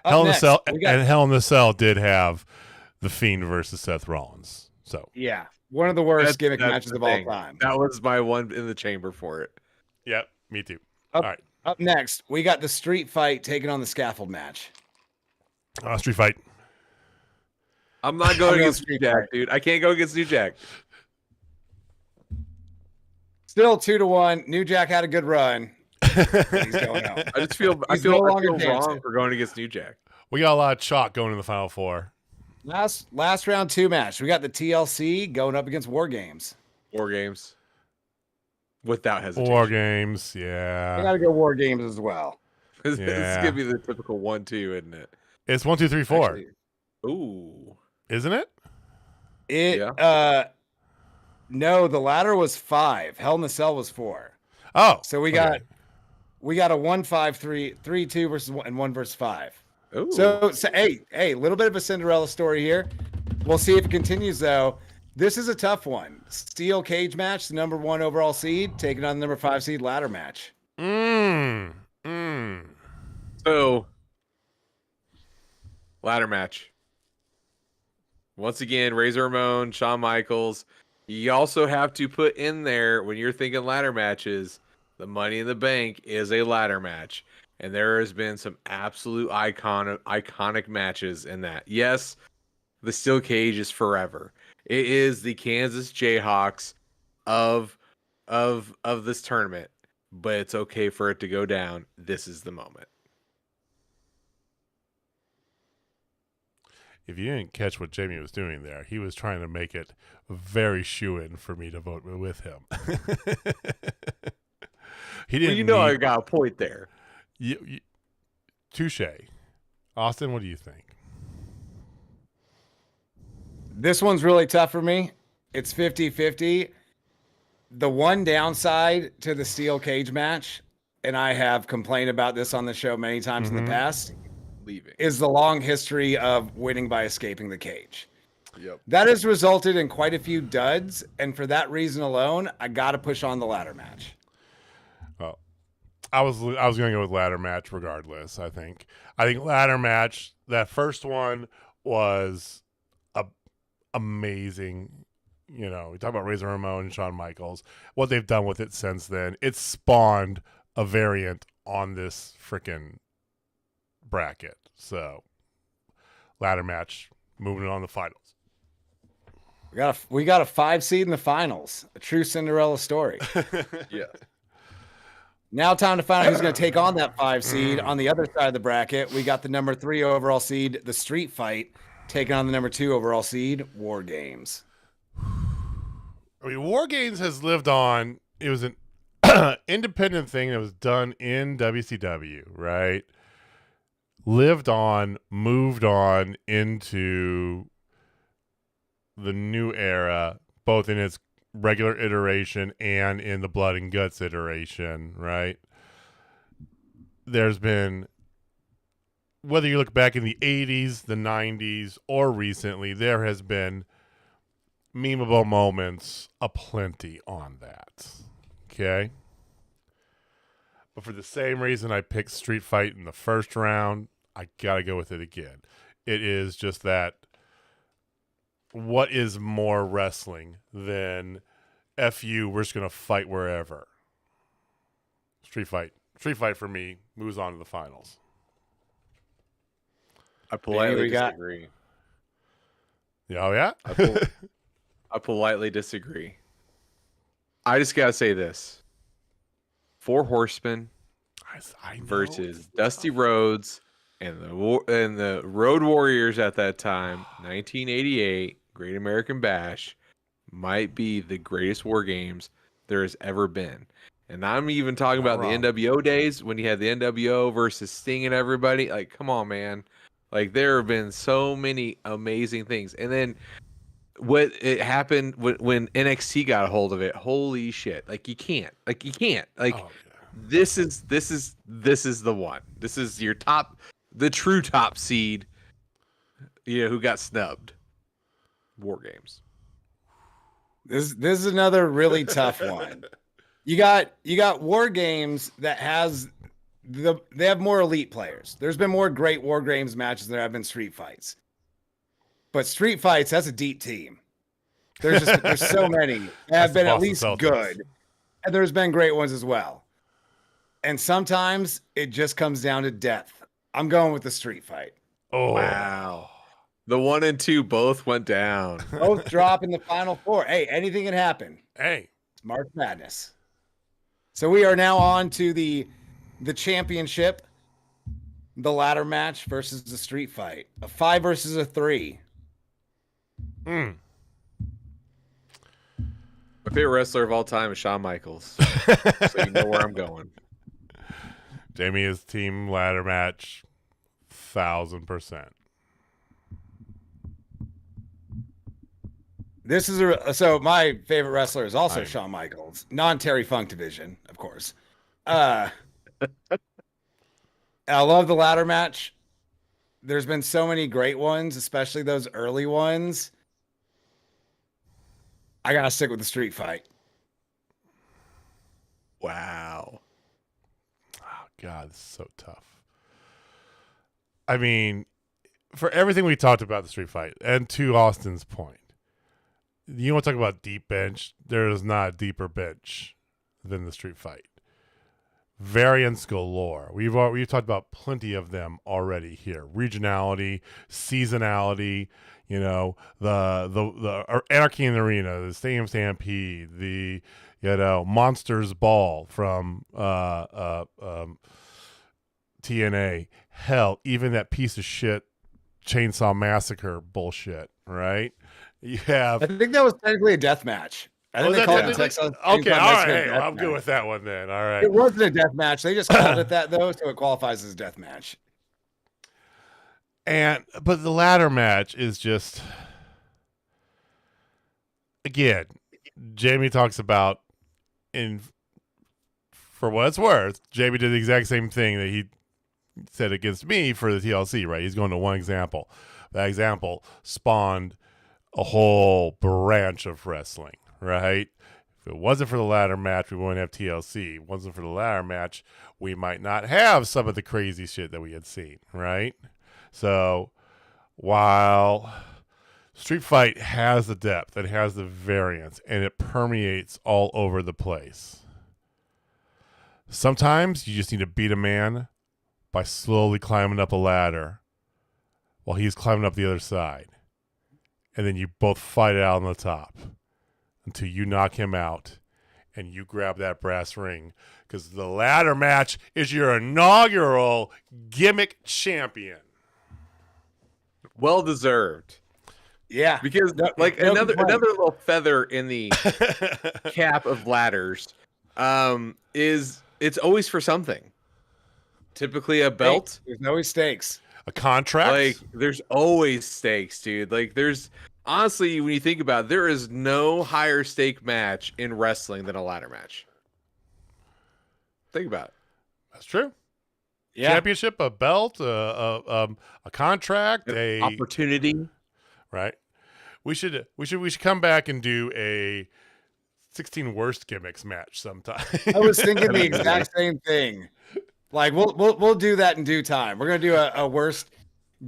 Hell in a Cell, and Hell in a Cell did have The Fiend versus Seth Rollins. So yeah, one of the worst gimmick matches of all time. That was my one in the chamber for it. Yep, me too. All right. Up next, we got the street fight taking on the scaffold match. Street fight. I'm not going I'm against New Street Jack, Fight. dude. I can't go against New Jack. Still 2-1. New Jack had a good run. But he's going out. I just feel I He's no feel longer wrong dancing. for going against New Jack. We got a lot of chalk going in the final four. Last round 2 match. We got the TLC going up against War Games. War Games. Without hesitation. War Games, I yeah. gotta go War Games as well. This Yeah. is gonna be the typical 1-2, isn't it? It's 1, 2, 3, 4, Actually, ooh. isn't it? No, the ladder was 5. Hell in the Cell was 4. Oh, So we got a 1-5-3, 3-2 versus 1 and 1 versus 5. Ooh. So hey, a little bit of a Cinderella story here. We'll see if it continues though. This is a tough one. Steel cage match, the number 1 overall seed, taking on the number 5 seed ladder match. So, ladder match. Once again, Razor Ramon, Shawn Michaels. You also have to put in there, when you're thinking ladder matches, the Money in the Bank is a ladder match. And there has been some absolute iconic matches in that. Yes, the steel cage is forever. It is the Kansas Jayhawks of this tournament. But it's okay for it to go down. This is the moment. If you didn't catch what Jamie was doing there, he was trying to make it very shoo-in for me to vote with him. He didn't. Well, you know I got a point there. Touche. Austin, what do you think? This one's really tough for me. It's 50-50. The one downside to the steel cage match, and I have complained about this on the show many times in the past, Leaving. is the long history of winning by escaping the cage. Yep. That has resulted in quite a few duds, and for that reason alone, I got to push on the ladder match. Well, I was going to go with ladder match regardless. I think ladder match. That first one was amazing. You know, we talk about Razor Ramon and Shawn Michaels. What they've done with it since then, it's spawned a variant on this freaking bracket. So, ladder match, moving on to the finals. We got a 5 seed in the finals. A true Cinderella story. Yeah. Now time to find out who's going to take on that 5 seed. On the other side of the bracket, we got the number 3 overall seed, the Street Fight, taking on the number 2 overall seed, War Games. I mean, War Games has lived on. It was an independent thing that was done in WCW, right? Lived on, moved on into the new era, both in its regular iteration and in the Blood and Guts iteration, right? There's been, whether you look back in the 80s, the 90s, or recently, there has been memeable moments aplenty on that. Okay? But for the same reason I picked Street Fight in the first round, I gotta go with it again. It is just that, what is more wrestling than F you, we're just gonna fight wherever? Street Fight. Street Fight for me moves on to the finals. I politely got- disagree. Yeah, oh yeah? I politely disagree. I just gotta say this: 4 Horsemen I know. versus Dusty Rhodes and the Road Warriors at that time, 1988 Great American Bash, might be the greatest War Games there has ever been. And I'm even talking about the NWO days when you had the NWO versus Sting and everybody. Like, come on, man! Like, there have been so many amazing things, and then what it happened when NXT got a hold of it. Holy shit. Like, you can't. Like, this is the one. This is your the true top seed, who got snubbed. War Games. This is another really tough one. You got War Games that they have more elite players. There's been more great War Games matches than there have been Street Fights. But Street Fights, that's a deep team. There's so many that have been at least good. And there's been great ones as well. And sometimes it just comes down to depth. I'm going with the Street Fight. Oh Wow. The 1 and 2 both went down. Both drop in the final four. Hey, anything can happen. Hey, It's March Madness. So we are now on to the championship, the ladder match versus the street fight. A 5 versus a 3. My favorite wrestler of all time is Shawn Michaels. So you know where I'm going. Jamie is team ladder match, 1,000%. This is so my favorite wrestler is also Shawn Michaels, non-Terry Funk division, of course. I love the ladder match. There's been so many great ones, especially those early ones. I gotta stick with the street fight. Wow. Oh, God, this is so tough. I mean, for everything we talked about the street fight, and to Austin's point, you want to talk about deep bench? There is not a deeper bench than the street fight. Variants galore. We've talked about plenty of them already here. Regionality, seasonality, you know, the Anarchy in the Arena, the Stadium Stampede, the Monsters Ball from TNA. Hell, even that piece of shit Chainsaw Massacre bullshit, right? You have. I think that was technically a death match. I think they called it Texas. Okay, all right. Hey, I'm good with that one then. All right. It wasn't a death match. They just called it that though, so it qualifies as a death match. But the ladder match is just, again, Jamie talks about for what it's worth, Jamie did the exact same thing that he said against me for the TLC, right? He's going to one example. That example spawned a whole branch of wrestling, right? If it wasn't for the ladder match, we wouldn't have TLC. If it wasn't for the ladder match, we might not have some of the crazy shit that we had seen, right? So while Street Fight has the depth, it has the variance, and it permeates all over the place. Sometimes you just need to beat a man by slowly climbing up a ladder while he's climbing up the other side. And then you both fight it out on the top until you knock him out and you grab that brass ring. Because the ladder match is your inaugural Gimmick champion. Well deserved. Yeah. Because another little feather in the cap of ladders is it's always for something. Typically a belt. There's always stakes. A contract? Like, there's always stakes, dude. Like, there's honestly, when you think about it, there is no higher stake match in wrestling than a ladder match. Think about it. That's true. Yeah. Championship, a belt, a contract, a opportunity. Right. We should come back and do a 16 worst gimmicks match sometime. I was thinking the exact same thing. Like we'll do that in due time. We're gonna do a worst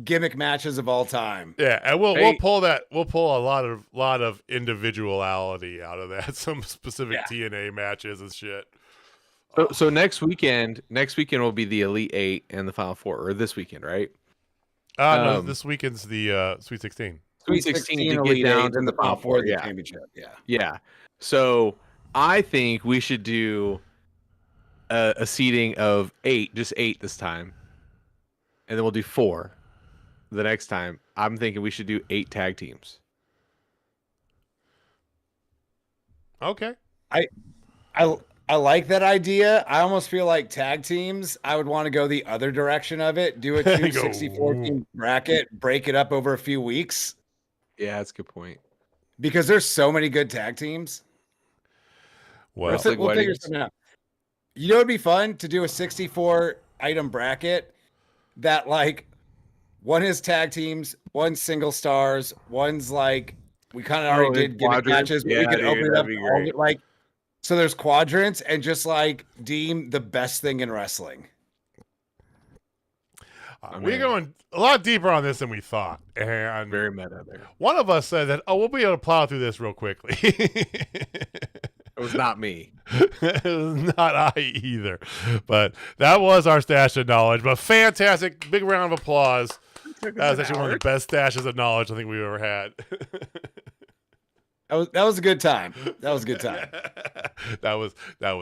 gimmick matches of all time. Yeah, and we'll pull a lot of individuality out of that. Some specific TNA matches and shit. So next weekend will be the Elite 8 and the Final 4, or this weekend, right? No, this weekend's the Sweet 16. Sweet 16 to get down to the Final 4 of the championship. Yeah. So I think we should do a seating of 8, just 8 this time, and then we'll do 4 the next time. I'm thinking we should do 8 tag teams. Okay. I like that idea. I almost feel like tag teams, I would want to go the other direction of it. Do a true 64 team bracket, break it up over a few weeks. Yeah, that's a good point. Because there's so many good tag teams. Well, we'll figure something out. You know, it'd be fun to do a 64 item bracket that like one is tag teams, one's single stars, one's like we kind of already did gimmick matches, but we could open it up all, like so there's quadrants and just like deem the best thing in wrestling. We're going a lot deeper on this than we thought. And very meta there. One of us said that, we'll be able to plow through this real quickly. It was not me. It was not I either. But that was our stash of knowledge. But fantastic. Big round of applause That was actually one of the best stashes of knowledge I think we've ever had. That was a good time. That was a good time. that was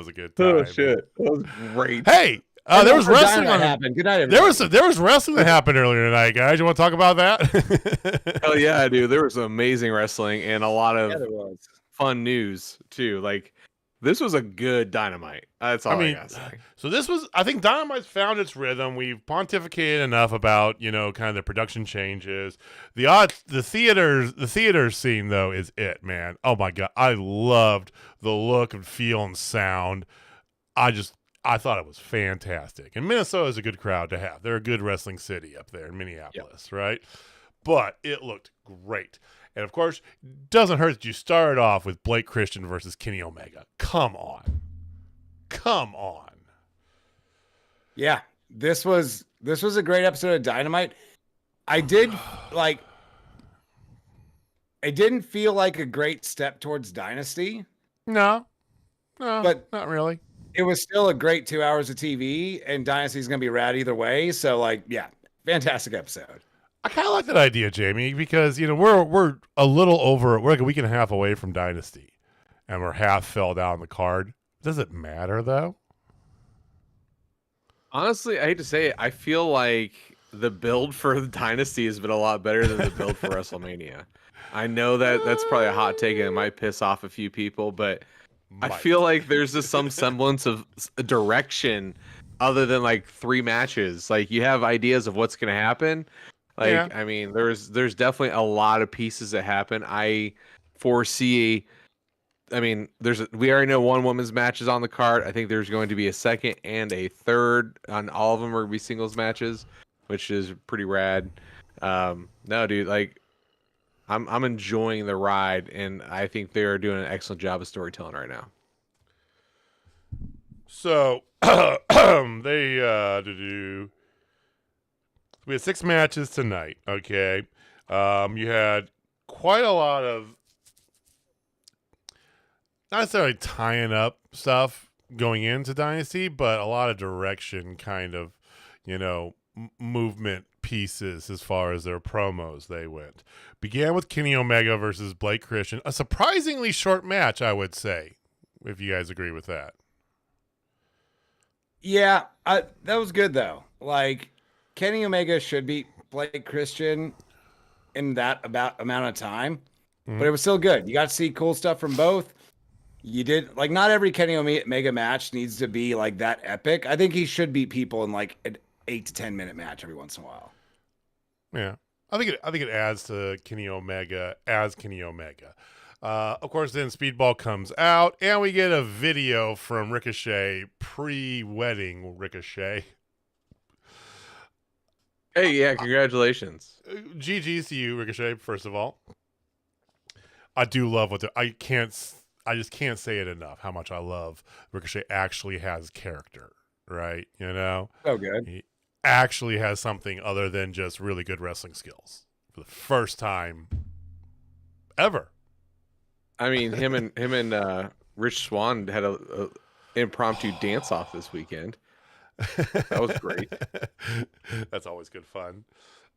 a good time. Oh shit, that was great. Hey, there was wrestling on. Happened. Good night, everybody. There was wrestling that happened earlier tonight, guys. You want to talk about that? Hell yeah, dude. There was some amazing wrestling and a lot of there was. fun news too. Like this was a good Dynamite. That's all I gotta say. So this was, I think Dynamite's found its rhythm. We've pontificated enough about, kind of the production changes. The theater scene though is it, man. Oh my God. I loved the look and feel and sound. I thought it was fantastic. And Minnesota is a good crowd to have. They're a good wrestling city up there in Minneapolis, right? But it looked great. And of course, doesn't hurt that you started off with Blake Christian versus Kenny Omega. Come on. Yeah, this was a great episode of Dynamite. It didn't feel like a great step towards Dynasty. No, but not really. It was still a great 2 hours of TV, and Dynasty's going to be rad either way. So, fantastic episode. I kind of like that idea, Jamie, because we're a little over. We're like a week and a half away from Dynasty, and we're half filled out on the card. Does it matter though? Honestly, I hate to say it, I feel like the build for the Dynasty has been a lot better than the build for WrestleMania. I know that's probably a hot take and it might piss off a few people, but I feel like there's just some semblance of a direction other than like 3 matches. Like you have ideas of what's going to happen. I mean, there's definitely a lot of pieces that happen. I foresee. I mean, we already know one women's match is on the card. I think there's going to be a second and a third on all of them are going to be singles matches, which is pretty rad. No, dude, like I'm enjoying the ride, and I think they're doing an excellent job of storytelling right now. So we had 6 matches tonight. Okay, you had quite a lot of not necessarily tying up stuff going into Dynasty, but a lot of direction, kind of, movement pieces as far as their promos they went. Began with Kenny Omega versus Blake Christian. A surprisingly short match, I would say, if you guys agree with that. Yeah, that was good, though. Like, Kenny Omega should beat Blake Christian in that amount of time, but it was still good. You got to see cool stuff from both. You did, not every Kenny Omega match needs to be like that epic. I think he should beat people in like an 8 to 10 minute match every once in a while. Yeah, I think it adds to Kenny Omega as Kenny Omega. Of course, then Speedball comes out, and we get a video from Ricochet, pre-wedding Ricochet. Hey, yeah, congratulations. GG's to you, Ricochet, first of all. I do love I just can't say it enough how much I love Ricochet actually has character, right? So good. He actually has something other than just really good wrestling skills for the first time ever. I mean, him and Rich Swann had a impromptu dance off this weekend. That was great. That's always good fun.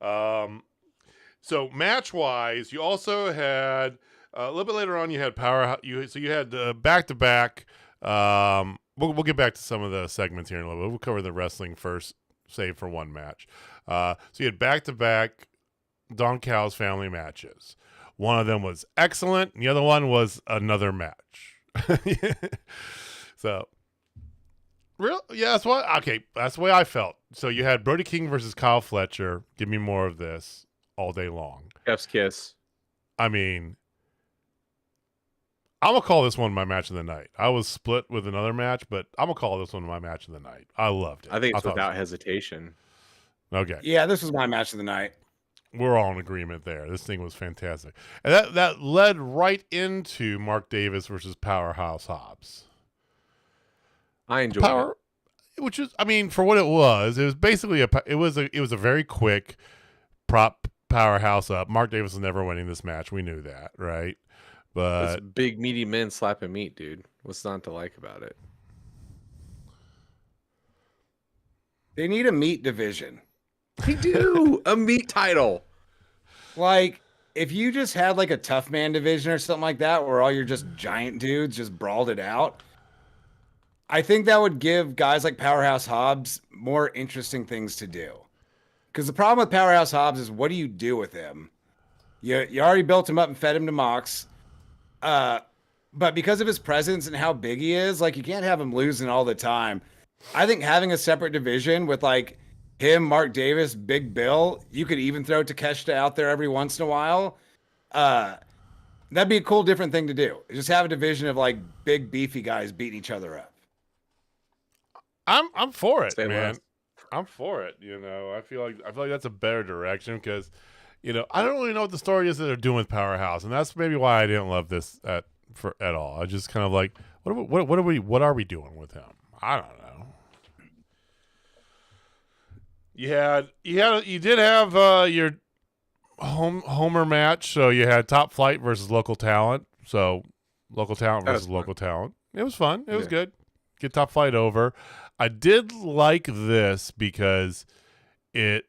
So match wise, you also had a little bit later on. You had Powerhouse. You had back to back. We'll get back to some of the segments here in a little bit. We'll cover the wrestling first, save for one match. So you had back to back Don Callis family matches. One of them was excellent, and the other one was another match. So, that's the way I felt. So you had Brody King versus Kyle Fletcher. Give me more of this all day long. Chef's kiss. I mean, I'm gonna call this one my match of the night. I was split with another match, but I'm gonna call this one my match of the night. I loved it. I think it's without hesitation. Okay. Yeah, this was my match of the night. We're all in agreement there. This thing was fantastic. And that led right into Mark Davis versus Powerhouse Hobbs. I enjoyed it. Which is, I mean, for what it was basically it was a very quick prop Powerhouse up. Mark Davis was never winning this match. We knew that, right? But it's big meaty men slapping meat, dude. What's not to like about it? They need a meat division. They do a meat title. Like, if you just had like a tough man division or something like that, where all you're just giant dudes just brawled it out, I think that would give guys like Powerhouse Hobbs more interesting things to do. Because the problem with Powerhouse Hobbs is, what do you do with him? You already built him up and fed him to Mox. But because of his presence and how big he is, like, you can't have him losing all the time. I think having a separate division with like him, Mark Davis, Big Bill, you could even throw Takeshita out there every once in a while. That'd be a cool, different thing to do. Just have a division of like big, beefy guys beating each other up. I'm for it, Stay man. left. I'm for it. I feel like that's a better direction because, I don't really know what the story is that they're doing with Powerhouse, and that's maybe why I didn't love this at all. I just kind of like, what are we doing with him? I don't know. You did have your Homer match, so you had Top Flight versus Local Talent. So local talent versus local talent. It was fun. It was good. Get Top Flight over. I did like this because it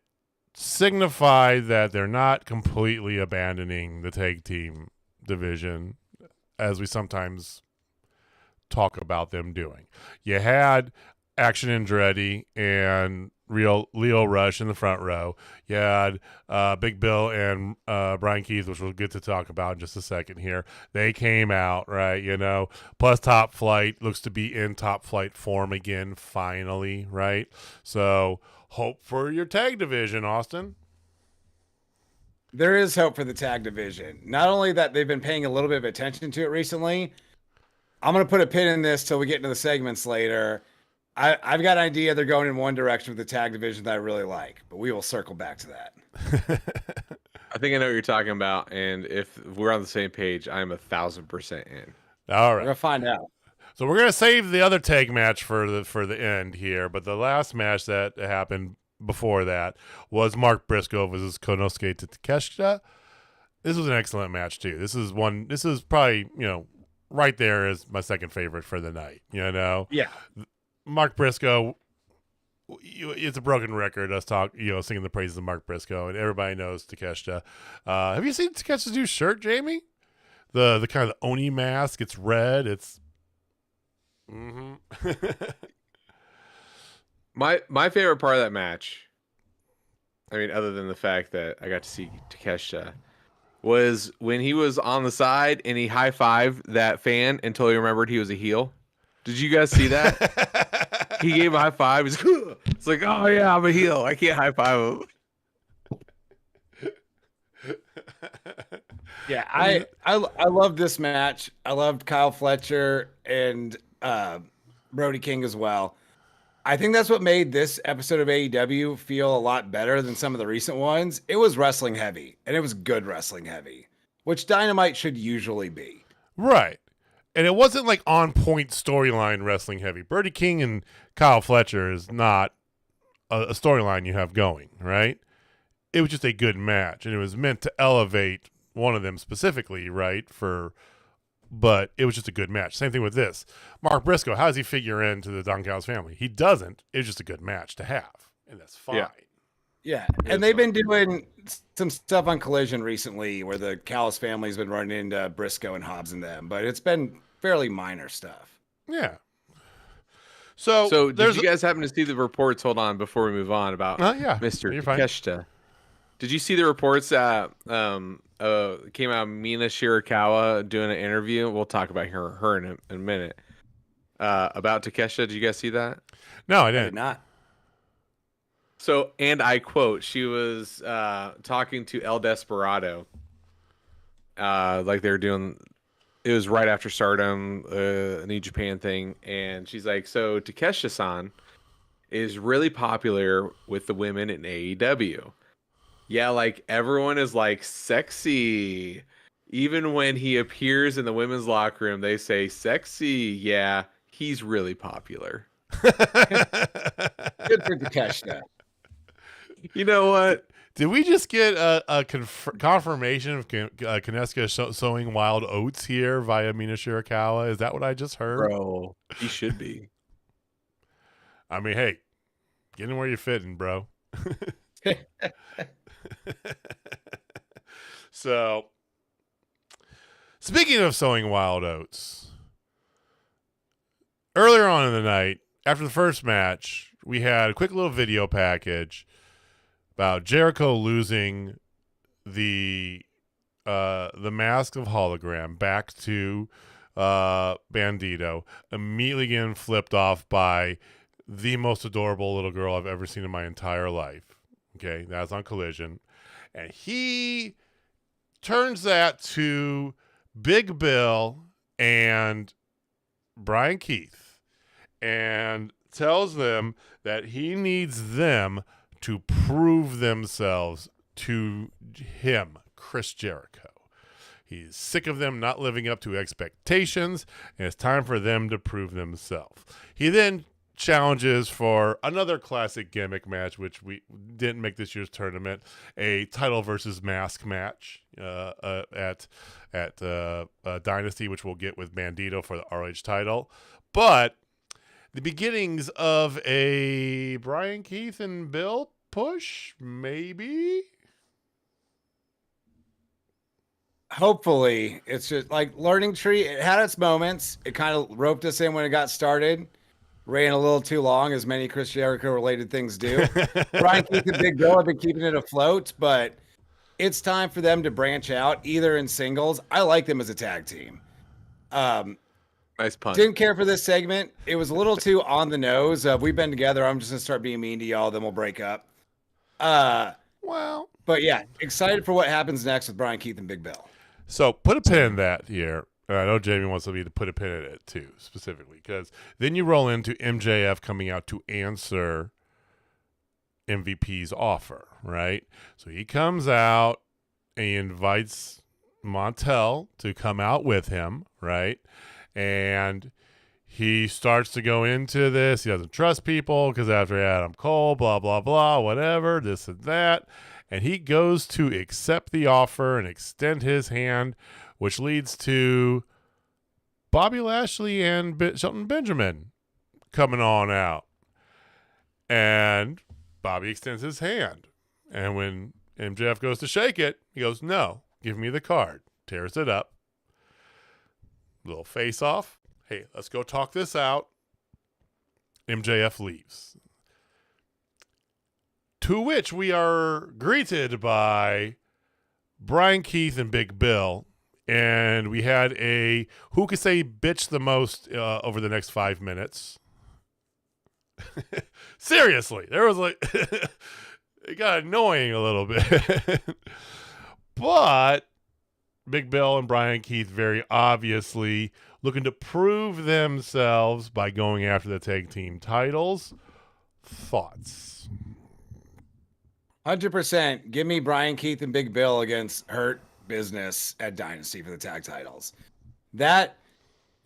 signified that they're not completely abandoning the tag team division, as we sometimes talk about them doing. You had Action Andretti and Leo Rush in the front row. You had Big Bill and Brian Keith, which we'll get to talk about in just a second here. They came out, right? Plus Top Flight looks to be in Top Flight form again, finally, right? So hope for your tag division, Austin. There is hope for the tag division. Not only that, they've been paying a little bit of attention to it recently. I'm going to put a pin in this till we get into the segments later. I've got an idea they're going in one direction with the tag division that I really like, but we will circle back to that. I think I know what you're talking about, and if we're on the same page, I'm 1,000% in. All We're right. going to find out. So we're gonna save the other tag match for the end here, but the last match that happened before that was Mark Briscoe versus Konosuke Takeshita. This was an excellent match too. This is probably right there as my second favorite for the night. Yeah. Mark Briscoe, it's a broken record, us singing the praises of Mark Briscoe, and everybody knows Takeshita. Have you seen Takeshita's new shirt, Jamie? The kind of the Oni mask. It's red. It's My favorite part of that match, I mean, other than the fact that I got to see Takeshita, was when he was on the side and he high-fived that fan until he remembered he was a heel. Did you guys see that? He gave him a high five. He's it's like, oh yeah, I'm a heel. I can't high five him. Yeah, I love this match. I loved Kyle Fletcher and Brody King as well. I think that's what made this episode of AEW feel a lot better than some of the recent ones. It was wrestling heavy, and it was good wrestling heavy, which Dynamite should usually be. right. And it wasn't like on point storyline wrestling heavy. Brody King and Kyle Fletcher is not a storyline you have going, right? It was just a good match, and it was meant to elevate one of them specifically, right? But it was just a good match. Same thing with this. Mark Briscoe, how does he figure into the Don Callis family? He doesn't. It's just a good match to have, and that's fine. Yeah, and they've been doing some stuff on Collision recently where the Callis family's been running into Briscoe and Hobbs and them, but it's been fairly minor stuff. Yeah. So did you guys happen to see the reports? Hold on, before we move on about Mr. Takeshita. Did you see the reports that came out of Mina Shirakawa doing an interview? We'll talk about her in a minute. About Takeshita. Did you guys see that? No, I I didn't. did not. So, and I quote, she was talking to El Desperado. Like they were doing, it was right after Stardom, a New Japan thing. And she's like, so Takeshita-san is really popular with the women in AEW. Yeah, like everyone is like sexy. Even when he appears in the women's locker room, they say sexy. Yeah, he's really popular. Good for Takeshita. You know what? Did we just get a confirmation of Kineska sowing wild oats here via Mina Shirakawa? Is that what I just heard? Bro, he should be. I mean, hey, get in where you're fitting, bro. So, speaking of sowing wild oats, earlier on in the night, after the first match, we had a quick little video package about Jericho losing the mask of hologram back to Bandito, immediately getting flipped off by the most adorable little girl I've ever seen in my entire life. Okay, that's on Collision. And he turns that to Big Bill and Brian Keith and tells them that he needs them to prove themselves to him, Chris Jericho. He's sick of them not living up to expectations, and it's time for them to prove themselves. He then challenges for another classic gimmick match, which we didn't make this year's tournament, a title versus mask match at Dynasty, which we'll get with Bandito for the ROH title. But the beginnings of a Brian Keith and Bill push, maybe? Hopefully. It's just like learning tree. It had its moments. It kind of roped us in when it got started. Ran a little too long, as many Chris Jericho related things do. Brian Keith and Big Bill have been keeping it afloat, but it's time for them to branch out, either in singles. I like them as a tag team. Nice pun. Didn't care for this segment. It was a little too on the nose. We've been together. I'm just going to start being mean to y'all, then we'll break up. Well, but yeah, excited for what happens next with Brian Keith and Big Bill. so put a pin in that here. I know Jamie wants me to put a pin in it too, specifically, because then you roll into MJF coming out to answer MVP's offer, right? So he comes out and he invites Montel to come out with him, right? And he starts to go into this. He doesn't trust people because after Adam Cole, blah, blah, blah, whatever, this and that. And he goes to accept the offer and extend his hand, which leads to Bobby Lashley and Shelton Benjamin coming on out. And Bobby extends his hand. And when MJF goes to shake it, he goes, "No, give me the card." Tears it up. Little face off. Hey, let's go talk this out. MJF leaves. To which we are greeted by Brian Keith and Big Bill. And we had a who could say bitch the most over the next 5 minutes. Seriously, there was like it got annoying a little bit. But Big Bill and Brian Keith very obviously looking to prove themselves by going after the tag team titles. Thoughts? 100%. Give me Brian Keith and Big Bill against Hurt Business at Dynasty for the tag titles. That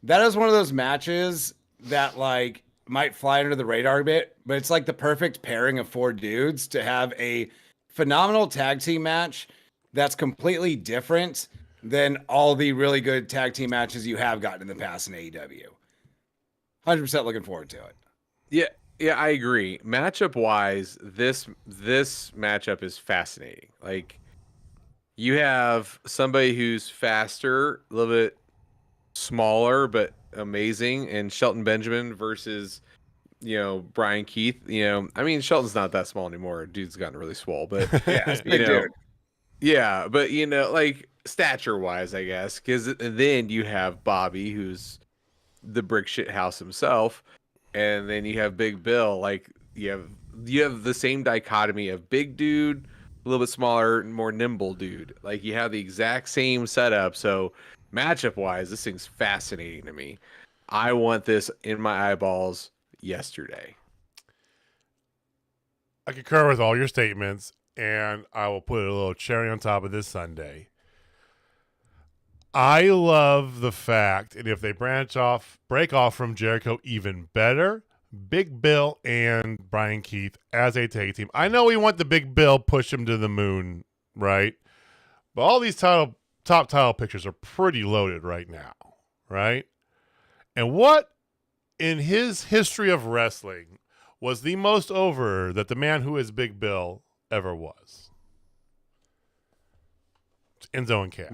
is one of those matches that like might fly under the radar a bit, but it's like the perfect pairing of four dudes to have a phenomenal tag team match that's completely different than all the really good tag team matches you have gotten in the past in AEW. 100% looking forward to it. Yeah, I agree. Matchup wise, this matchup is fascinating. Like, you have somebody who's faster, a little bit smaller, but amazing, and Shelton Benjamin versus, Brian Keith. I mean, Shelton's not that small anymore. Dude's gotten really swole, but Yeah, big dude. Yeah, but like stature wise, I guess, because then you have Bobby, who's the brick shit house himself, and then you have Big Bill. Like you have the same dichotomy of big dude, a little bit smaller, more nimble dude. Like you have the exact same setup. So matchup wise, this thing's fascinating to me. I want this in my eyeballs yesterday. I concur with all your statements, and I will put a little cherry on top of this sundae. I love the fact, and if they break off from Jericho, even better. Big Bill and Brian Keith as a tag team. I know we want the Big Bill push him to the moon, right? But all these top title pictures are pretty loaded right now, right? And what in his history of wrestling was the most over that the man who is Big Bill ever was. Enzo and Cass.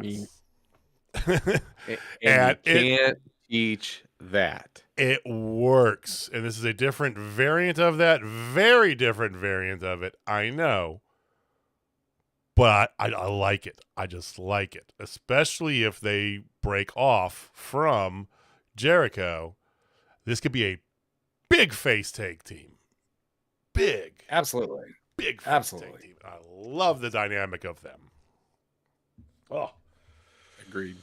And you can't teach that. It works. And this is a different variant of that. Very different variant of it. I know. But I like it. I just like it. Especially if they break off from Jericho. This could be a big face tag team. Big. Absolutely. Big face tag team. I love the dynamic of them. Oh. Agreed.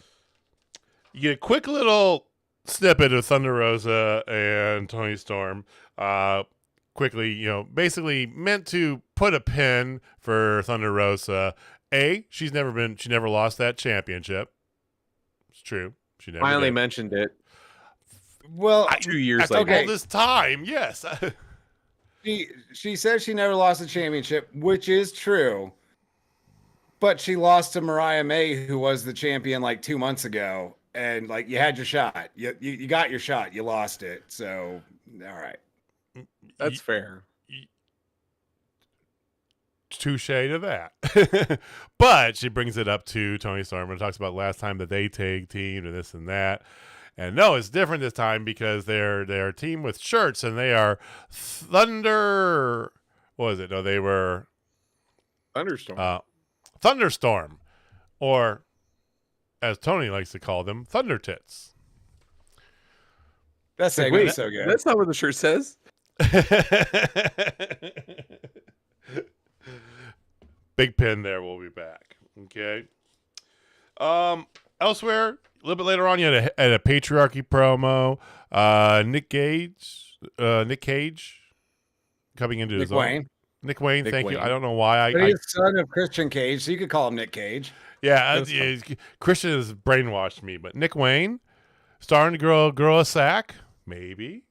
You get a quick little snippet of Thunder Rosa and Toni Storm. Quickly, basically meant to put a pin for Thunder Rosa. She never lost that championship. It's true. She never finally did. Mentioned it. Well, 2 years later. later. All this time, yes. She says she never lost a championship, which is true. But she lost to Mariah May, who was the champion like 2 months ago. And like you had your shot. You got your shot. You lost it. So, all right. That's fair. Touche to that. But she brings it up to Toni Storm and talks about last time that they tag teamed and this and that. And no, it's different this time because they're a team with shirts and they are Thunder. What was it? No, they were Thunderstorm. Thunderstorm, or as Tony likes to call them, Thunder Tits. That's so good. That's not what the shirt says. Big pin there. We'll be back. Okay. Elsewhere, a little bit later on, you had a patriarchy promo. Nick Cage coming into his own. Nick Wayne, thank you. I don't know why But he's son of Christian Cage, so you could call him Nick Cage. Yeah, Christian has brainwashed me, but Nick Wayne starting to grow a sack, maybe.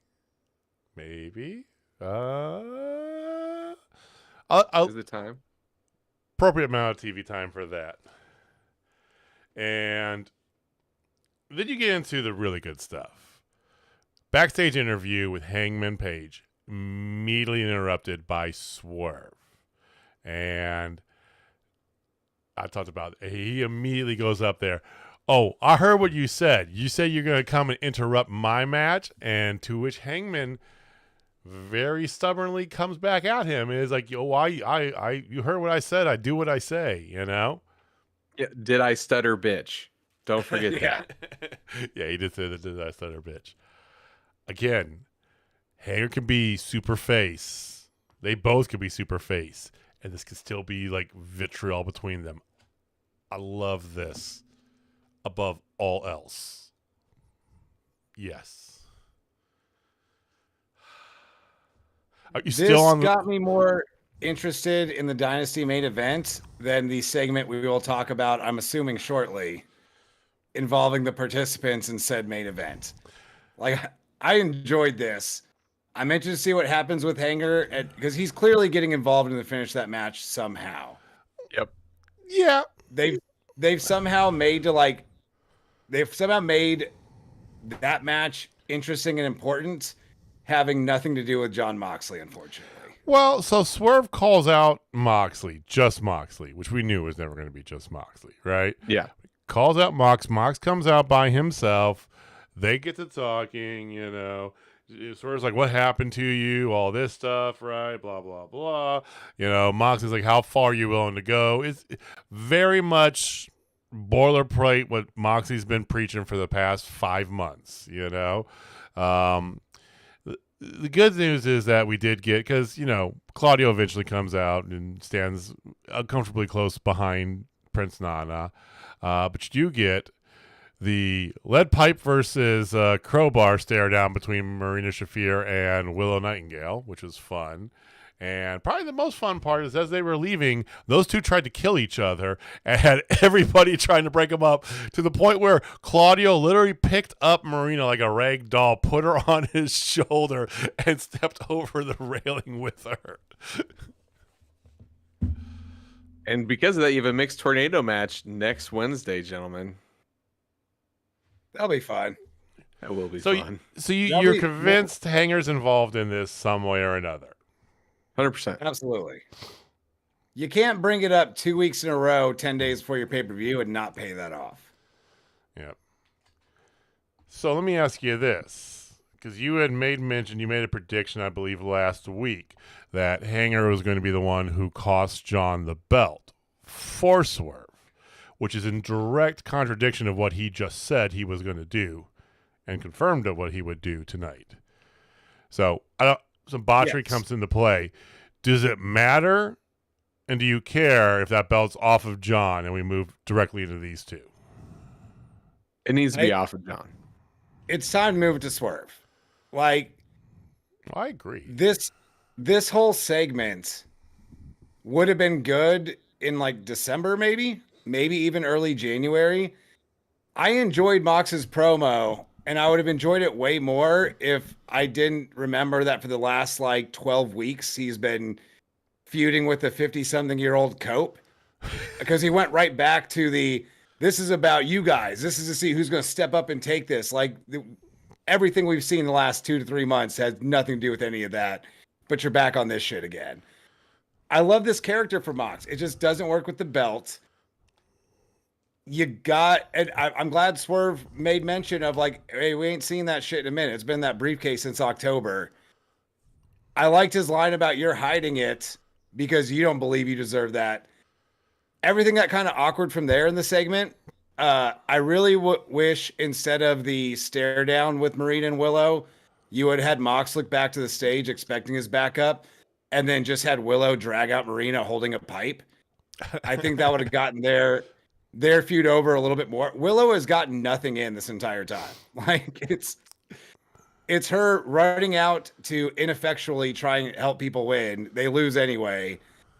Is the time? Appropriate amount of TV time for that. And then you get into the really good stuff. Backstage interview with Hangman Page, immediately interrupted by Swerve. And I talked about it. He immediately goes up there. Oh, I heard what you said. You said you're going to come and interrupt my match. And to which Hangman very stubbornly comes back at him and is like, yo, why? You heard what I said. I do what I say, Yeah, did I stutter, bitch? Don't forget that. Yeah, he did say that. Did I stutter, bitch? Again, Hanger can be super face. They both could be super face. And this could still be like vitriol between them. I love this above all else. Yes. Are you still on? This got me more interested in the Dynasty main event than the segment we will talk about, I'm assuming shortly, involving the participants in said main event. Like, I enjoyed this. I'm interested to see what happens with Hanger because he's clearly getting involved in the finish of that match somehow. Yep. Yeah. They've somehow made that match interesting and important, having nothing to do with Jon Moxley, unfortunately. Well, so Swerve calls out Moxley, just Moxley, which we knew was never going to be just Moxley, right? Yeah. Calls out Mox. Mox comes out by himself. They get to talking, Swerve's like, what happened to you? All this stuff, right? Blah, blah, blah. Mox is like, how far are you willing to go? It's very much boilerplate what Moxley's been preaching for the past 5 months, The good news is that we did get, because, Claudio eventually comes out and stands uncomfortably close behind Prince Nana. But you do get the lead pipe versus crowbar stare down between Marina Shafir and Willow Nightingale, which was fun. And probably the most fun part is as they were leaving, those two tried to kill each other and had everybody trying to break them up to the point where Claudio literally picked up Marina like a rag doll, put her on his shoulder, and stepped over the railing with her. And because of that, you have a mixed tornado match next Wednesday, gentlemen. That'll be fun. That will be fun. So That'll you're be- convinced Hanger's involved in this some way or another? 100%. Absolutely. You can't bring it up 2 weeks in a row, 10 days before your pay-per-view and not pay that off. Yep. So let me ask you this, because you had made a prediction, I believe, last week that Hanger was going to be the one who cost John the belt for Swerve, which is in direct contradiction of what he just said he was going to do and confirmed of what he would do tonight. So some botchery comes into play. Does it matter? And do you care if that belt's off of John and we move directly into these two? It needs to be off of John. It's time to move it to Swerve. Like, I agree. This whole segment would have been good in like December, maybe even early January. I enjoyed Mox's promo, and I would have enjoyed it way more if I didn't remember that for the last like 12 weeks he's been feuding with a 50-something-year-old Cope, because he went right back to this is about you guys. This is to see who's going to step up and take this. Like everything we've seen in the last 2 to 3 months has nothing to do with any of that, but you're back on this shit again. I love this character for Mox. It just doesn't work with the belt. And I'm glad Swerve made mention of like, hey, we ain't seen that shit in a minute. It's been that briefcase since October. I liked his line about you're hiding it because you don't believe you deserve that. Everything got kind of awkward from there in the segment. I really wish instead of the stare down with Marina and Willow, you would have had Mox look back to the stage expecting his backup and then just had Willow drag out Marina holding a pipe. I think that would have gotten their feud over a little bit more. Willow has gotten nothing in this entire time. Like it's her running out to ineffectually try and help people win. They lose anyway,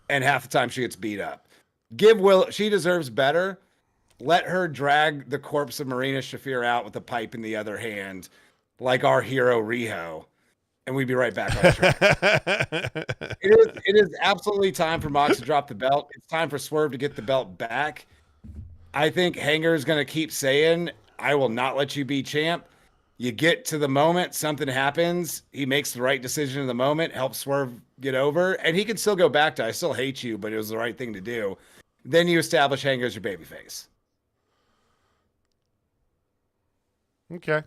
and half the time she gets beat up. She deserves better. Let her drag the corpse of Marina Shafir out with a pipe in the other hand, like our hero Riho, and we'd be right back on track. It is absolutely time for Mox to drop the belt. It's time for Swerve to get the belt back. I think Hanger is going to keep saying, I will not let you be champ. You get to the moment, something happens. He makes the right decision in the moment, helps Swerve get over, and he can still go back to, I still hate you, but it was the right thing to do. Then you establish Hanger as your babyface. Okay.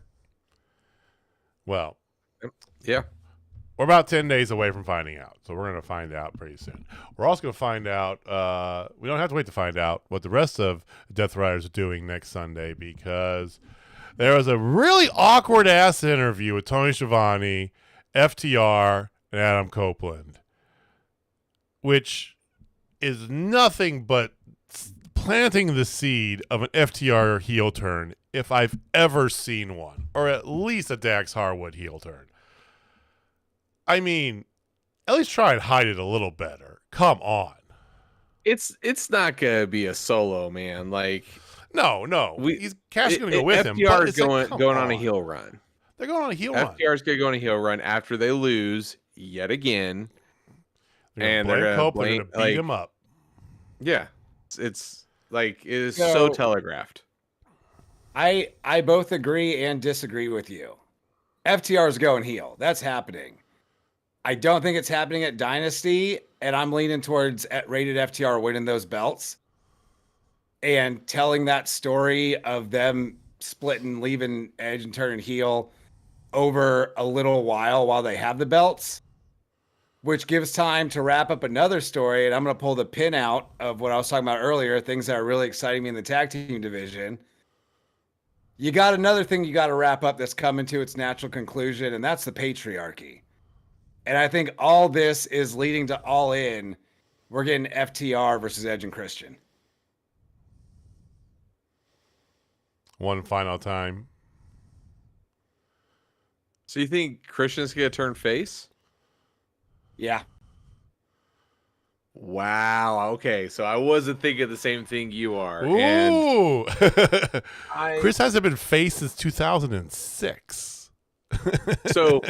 Well, yeah. We're about 10 days away from finding out, so we're going to find out pretty soon. We're also going to find out, we don't have to wait to find out what the rest of Death Riders are doing next Sunday, because there was a really awkward-ass interview with Tony Schiavone, FTR, and Adam Copeland, which is nothing but planting the seed of an FTR heel turn if I've ever seen one, or at least a Dax Harwood heel turn. I mean, at least try and hide it a little better. Come on. It's not gonna be a solo, man. Like no. Cash is gonna go with him. FTR is going on a heel run. They're going on a heel run. FTR is gonna go on a heel run after they lose yet again, and they're gonna beat him up. Yeah, it's like it is so telegraphed. I both agree and disagree with you. FTR is going heel. That's happening. I don't think it's happening at Dynasty, and I'm leaning towards at rated FTR winning those belts and telling that story of them splitting, leaving Edge and turning heel over a little while they have the belts, which gives time to wrap up another story. And I'm going to pull the pin out of what I was talking about earlier, things that are really exciting me in the tag team division. You got another thing you got to wrap up that's coming to its natural conclusion, and that's the patriarchy. And I think all this is leading to All In. We're getting FTR versus Edge and Christian. One final time. So you think Christian's going to turn face? Yeah. Wow. Okay. So I wasn't thinking the same thing you are. Ooh. And Chris hasn't been face since 2006. So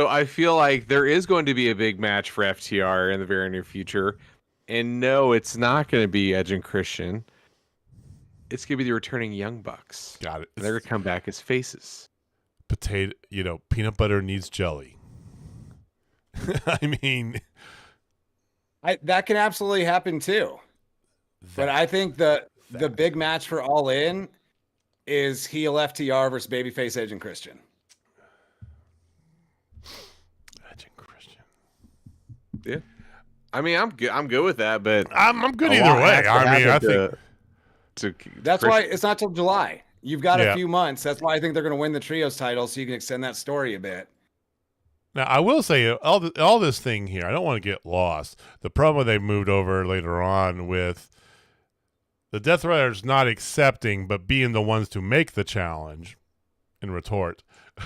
I feel like there is going to be a big match for FTR in the very near future. And no, it's not going to be Edge and Christian. It's going to be the returning Young Bucks. Got it. And they're going to come back as faces. Peanut butter needs jelly. I mean, that can absolutely happen too. But I think the big match for All In is heel FTR versus babyface Edge and Christian. Edge and Christian. Yeah. I mean, I'm good with that, but I'm good either way. I mean, I think that's why it's not till July. You've got a few months. That's why I think they're going to win the trios title, so you can extend that story a bit. Now, I will say all this thing here, I don't want to get lost. The promo they moved over later on with the Death Riders not accepting, but being the ones to make the challenge in retort.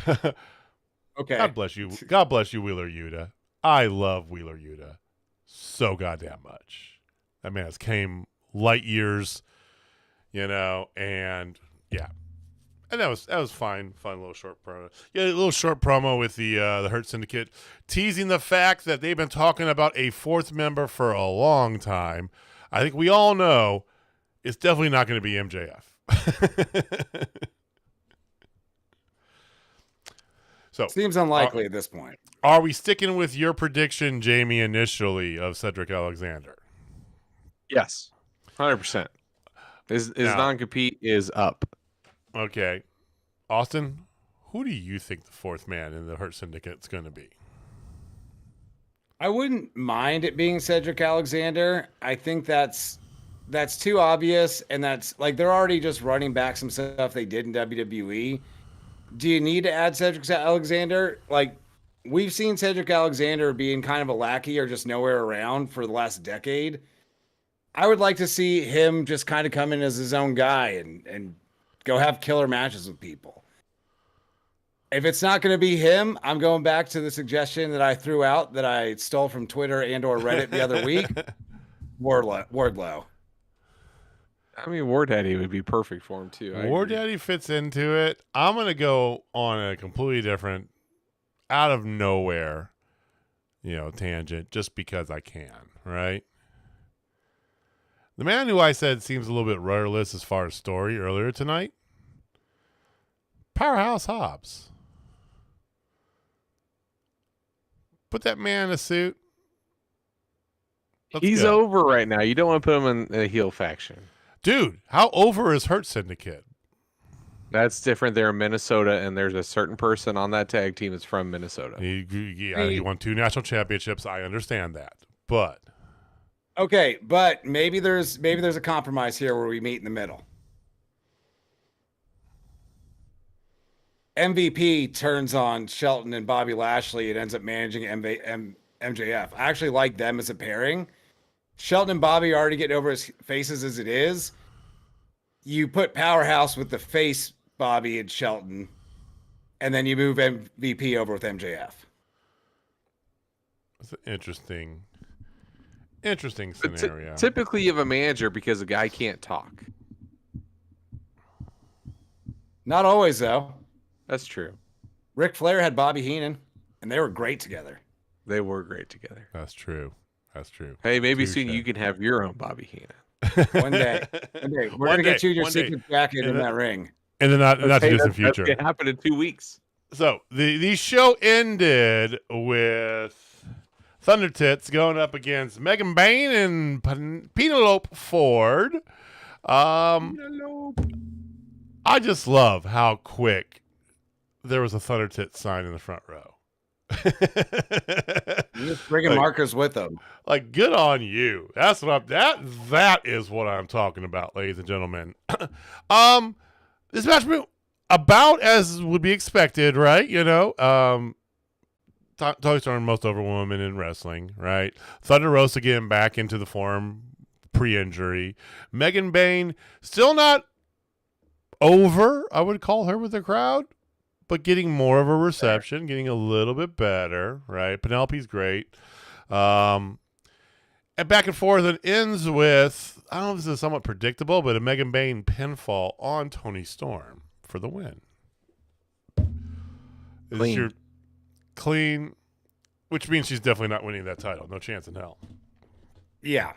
Okay. God bless you. God bless you, Wheeler Yuta. I love Wheeler Yuta so goddamn much. That man has came light years, and yeah. And that was fine little short promo. Yeah, a little short promo with the Hurt Syndicate, teasing the fact that they've been talking about a fourth member for a long time. I think we all know it's definitely not going to be MJF. So seems unlikely at this point. Are we sticking with your prediction, Jamie, initially of Cedric Alexander? Yes, 100%. His non-compete is up. Okay. Austin, who do you think the fourth man in the Hurt Syndicate is going to be? I wouldn't mind it being Cedric Alexander. I think that's too obvious, and that's like they're already just running back some stuff they did in WWE. Do you need to add Cedric Alexander? Like, we've seen Cedric Alexander being kind of a lackey or just nowhere around for the last decade. I would like to see him just kind of come in as his own guy and go have killer matches with people. If it's not going to be him, I'm going back to the suggestion that I threw out that I stole from Twitter and or Reddit the other week. Wardlow. I mean, War Daddy would be perfect for him too. War Daddy fits into it. I'm going to go on a completely different, out of nowhere, tangent, just because I can, right? The man who I said seems a little bit rudderless as far as story earlier tonight, Powerhouse Hobbs. Put that man in a suit. He's over right now. You don't want to put him in a heel faction. Dude, how over is Hurt Syndicate? That's different. They're in Minnesota, and there's a certain person on that tag team that's from Minnesota. He won 2 national championships. I understand that. But okay, but maybe there's a compromise here where we meet in the middle. MVP turns on Shelton and Bobby Lashley and ends up managing MJF. I actually like them as a pairing. Shelton and Bobby are already getting over his faces as it is. You put Powerhouse with the face Bobby and Shelton, and then you move MVP over with MJF. It's an interesting scenario. Typically, you have a manager because the guy can't talk. Not always, though. That's true. Ric Flair had Bobby Heenan, and they were great together. They were great together. That's true. Hey, maybe soon you can have your own Bobby Heenan. One day. We're going to get you your secret jacket in that ring. In the not too distant future. That's going to happen in 2 weeks. So the show ended with Thunder Tits going up against Megan Bain and Penelope Ford. I just love how quick there was a Thunder Tits sign in the front row. Just bringing markers with them. Like, good on you. That's what that is what I'm talking about, ladies and gentlemen. This match about as would be expected, right? Tony Storm, most over woman in wrestling, right? Thunder Rosa getting back into the form pre-injury. Megan Bain still not over, I would call her with the crowd, but getting more of a reception, getting a little bit better, right? Penelope's great. And back and forth, it ends with, I don't know if this is somewhat predictable, but a Megan Bain pinfall on Toni Storm for the win. Clean, which means she's definitely not winning that title. No chance in hell. Yeah.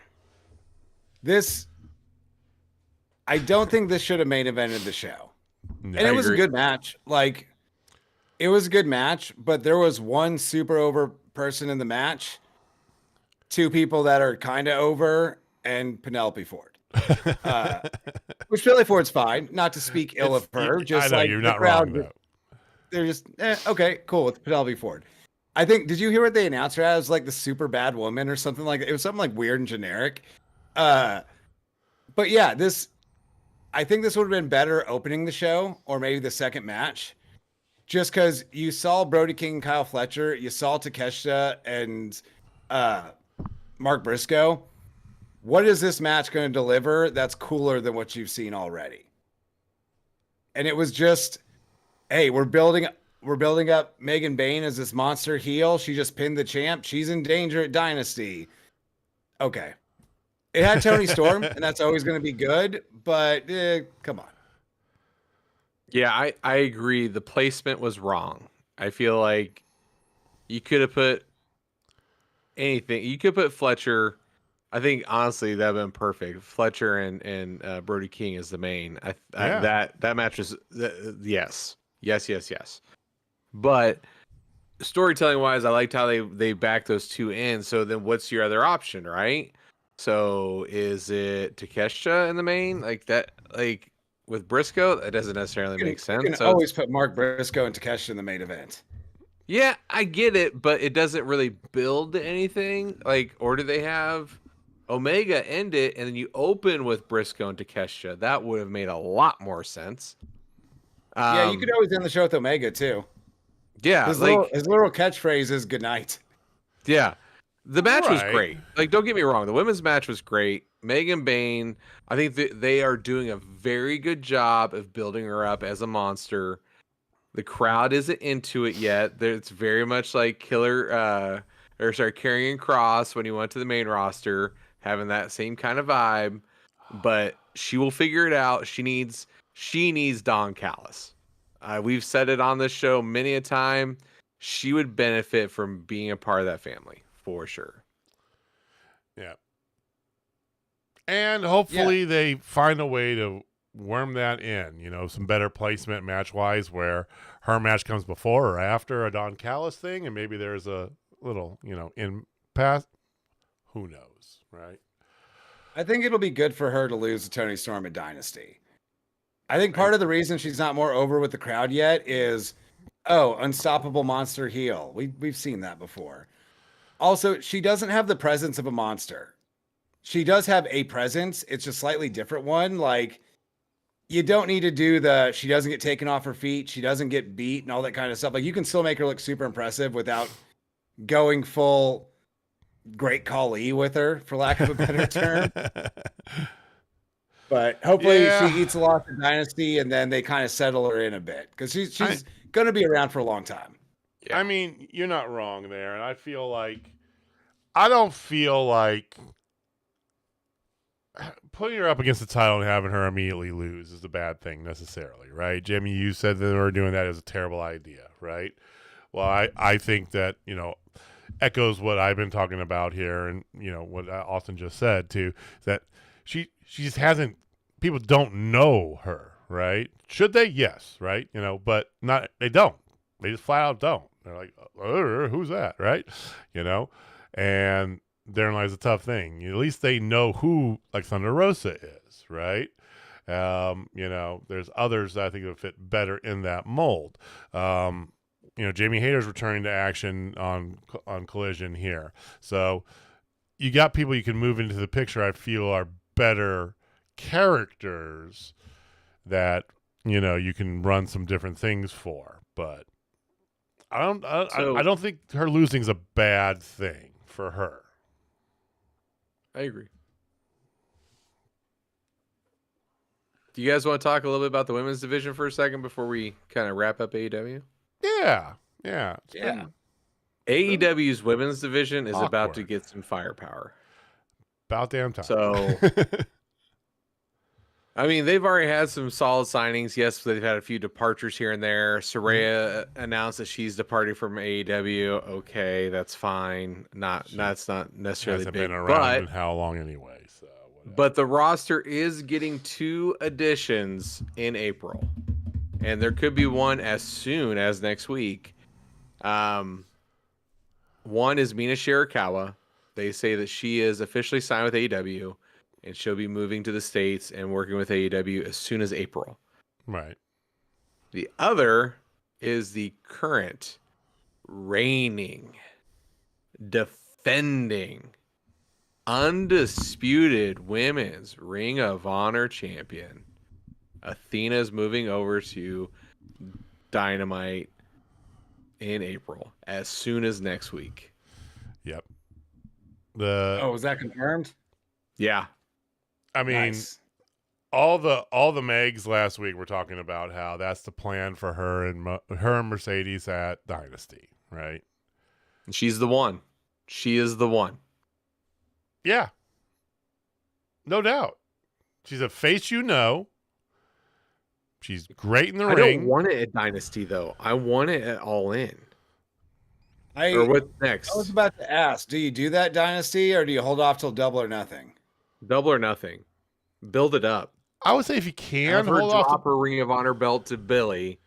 I don't think this should have main evented the show. No, and it was a good match. Like, it was a good match, but there was one super over person in the match, two people that are kind of over, and Penelope Ford. Which Penelope Ford's fine. Not to speak ill of her. Just I know like you're the not crowd, wrong though. they're just okay, cool with Penelope Ford. I think. Did you hear what they announced her as? Like the super bad woman or something like that. It was something like weird and generic. But yeah, I think this would have been better opening the show or maybe the second match. Just because you saw Brody King and Kyle Fletcher, you saw Takeshita and Mark Briscoe. What is this match going to deliver that's cooler than what you've seen already? And it was just, hey, we're building up Megan Bayne as this monster heel. She just pinned the champ. She's in danger at Dynasty. Okay. It had Toni Storm, and that's always going to be good, but come on. Yeah, I agree. The placement was wrong. I feel like you could have put anything. You could put Fletcher. I think honestly that'd been perfect. Fletcher and Brody King is the main. That match was yes. But storytelling wise, I liked how they backed those two in. So then, what's your other option, right? So is it Takeshita in the main like that? Like with Briscoe, that doesn't necessarily make sense. You can always put Mark Briscoe and Takeshita in the main event. Yeah, I get it, but it doesn't really build to anything. Like, or do they have Omega end it and then you open with Briscoe and Takeshita? That would have made a lot more sense. Yeah, you could always end the show with Omega too. Yeah, his little catchphrase is "Good night." Yeah, the match was great. Like, don't get me wrong, the women's match was great. Megan Bayne, I think they are doing a very good job of building her up as a monster. The crowd isn't into it yet. It's very much like Karrion Kross when he went to the main roster, having that same kind of vibe. But she will figure it out. She needs Don Callis. We've said it on this show many a time. She would benefit from being a part of that family for sure. Yeah. And hopefully they find a way to worm that in, some better placement match wise where her match comes before or after a Don Callis thing. And maybe there's a little, in past, who knows, right? I think it'll be good for her to lose to Toni Storm at Dynasty. I think part of the reason she's not more over with the crowd yet is, unstoppable monster heel. We've seen that before. Also, she doesn't have the presence of a monster. She does have a presence. It's a slightly different one. Like, you don't need to do she doesn't get taken off her feet. She doesn't get beat and all that kind of stuff. Like, you can still make her look super impressive without going full Great Khali with her, for lack of a better term. But hopefully she eats a lot of Dynasty and then they kind of settle her in a bit because she's going to be around for a long time. Yeah. I mean, you're not wrong there. And I don't feel like putting her up against the title and having her immediately lose is a bad thing necessarily, right? Jimmy, you said that her doing that is a terrible idea, right? Well, I think that, echoes what I've been talking about here and, what Austin just said too, that she just hasn't, people don't know her, right? Should they? Yes, right? But they don't. They just flat out don't. They're like, who's that, right? And therein lies a tough thing. At least they know who like Thunder Rosa is, right? There's others that I think would fit better in that mold. Jamie Hayter's returning to action on Collision here. So you got people you can move into the picture I feel are better characters that, you can run some different things for. But I don't think her losing is a bad thing for her. I agree. Do you guys want to talk a little bit about the women's division for a second before we kind of wrap up AEW? Yeah. AEW's women's division is about to get some firepower. About damn time. So, I mean, they've already had some solid signings. Yes, they've had a few departures here and there. Saraya announced that she's departing from AEW. Okay, that's fine. That's not necessarily hasn't big, been around in how long anyway. So, but the roster is getting 2 additions in April, and there could be one as soon as next week. One is Mina Shirakawa. They say that she is officially signed with AEW, and she'll be moving to the States and working with AEW as soon as April. Right. The other is the current reigning, defending, undisputed women's Ring of Honor champion. Athena's moving over to Dynamite in April as soon as next week. Yep. Was that confirmed? Yeah. I mean, Nice. all the Megs last week were talking about how that's the plan for her and Mercedes at Dynasty, right? She's the one. She is the one. Yeah. No doubt. She's a face you know. She's great in the I ring. don't want it at Dynasty, though. I want it at All In. I Or what's next? was about to ask, do you do that Dynasty or do you hold off till Double or Nothing? Double or Nothing. Build it up. I would say if you can Have her hold off, drop her Ring of Honor belt to Billy.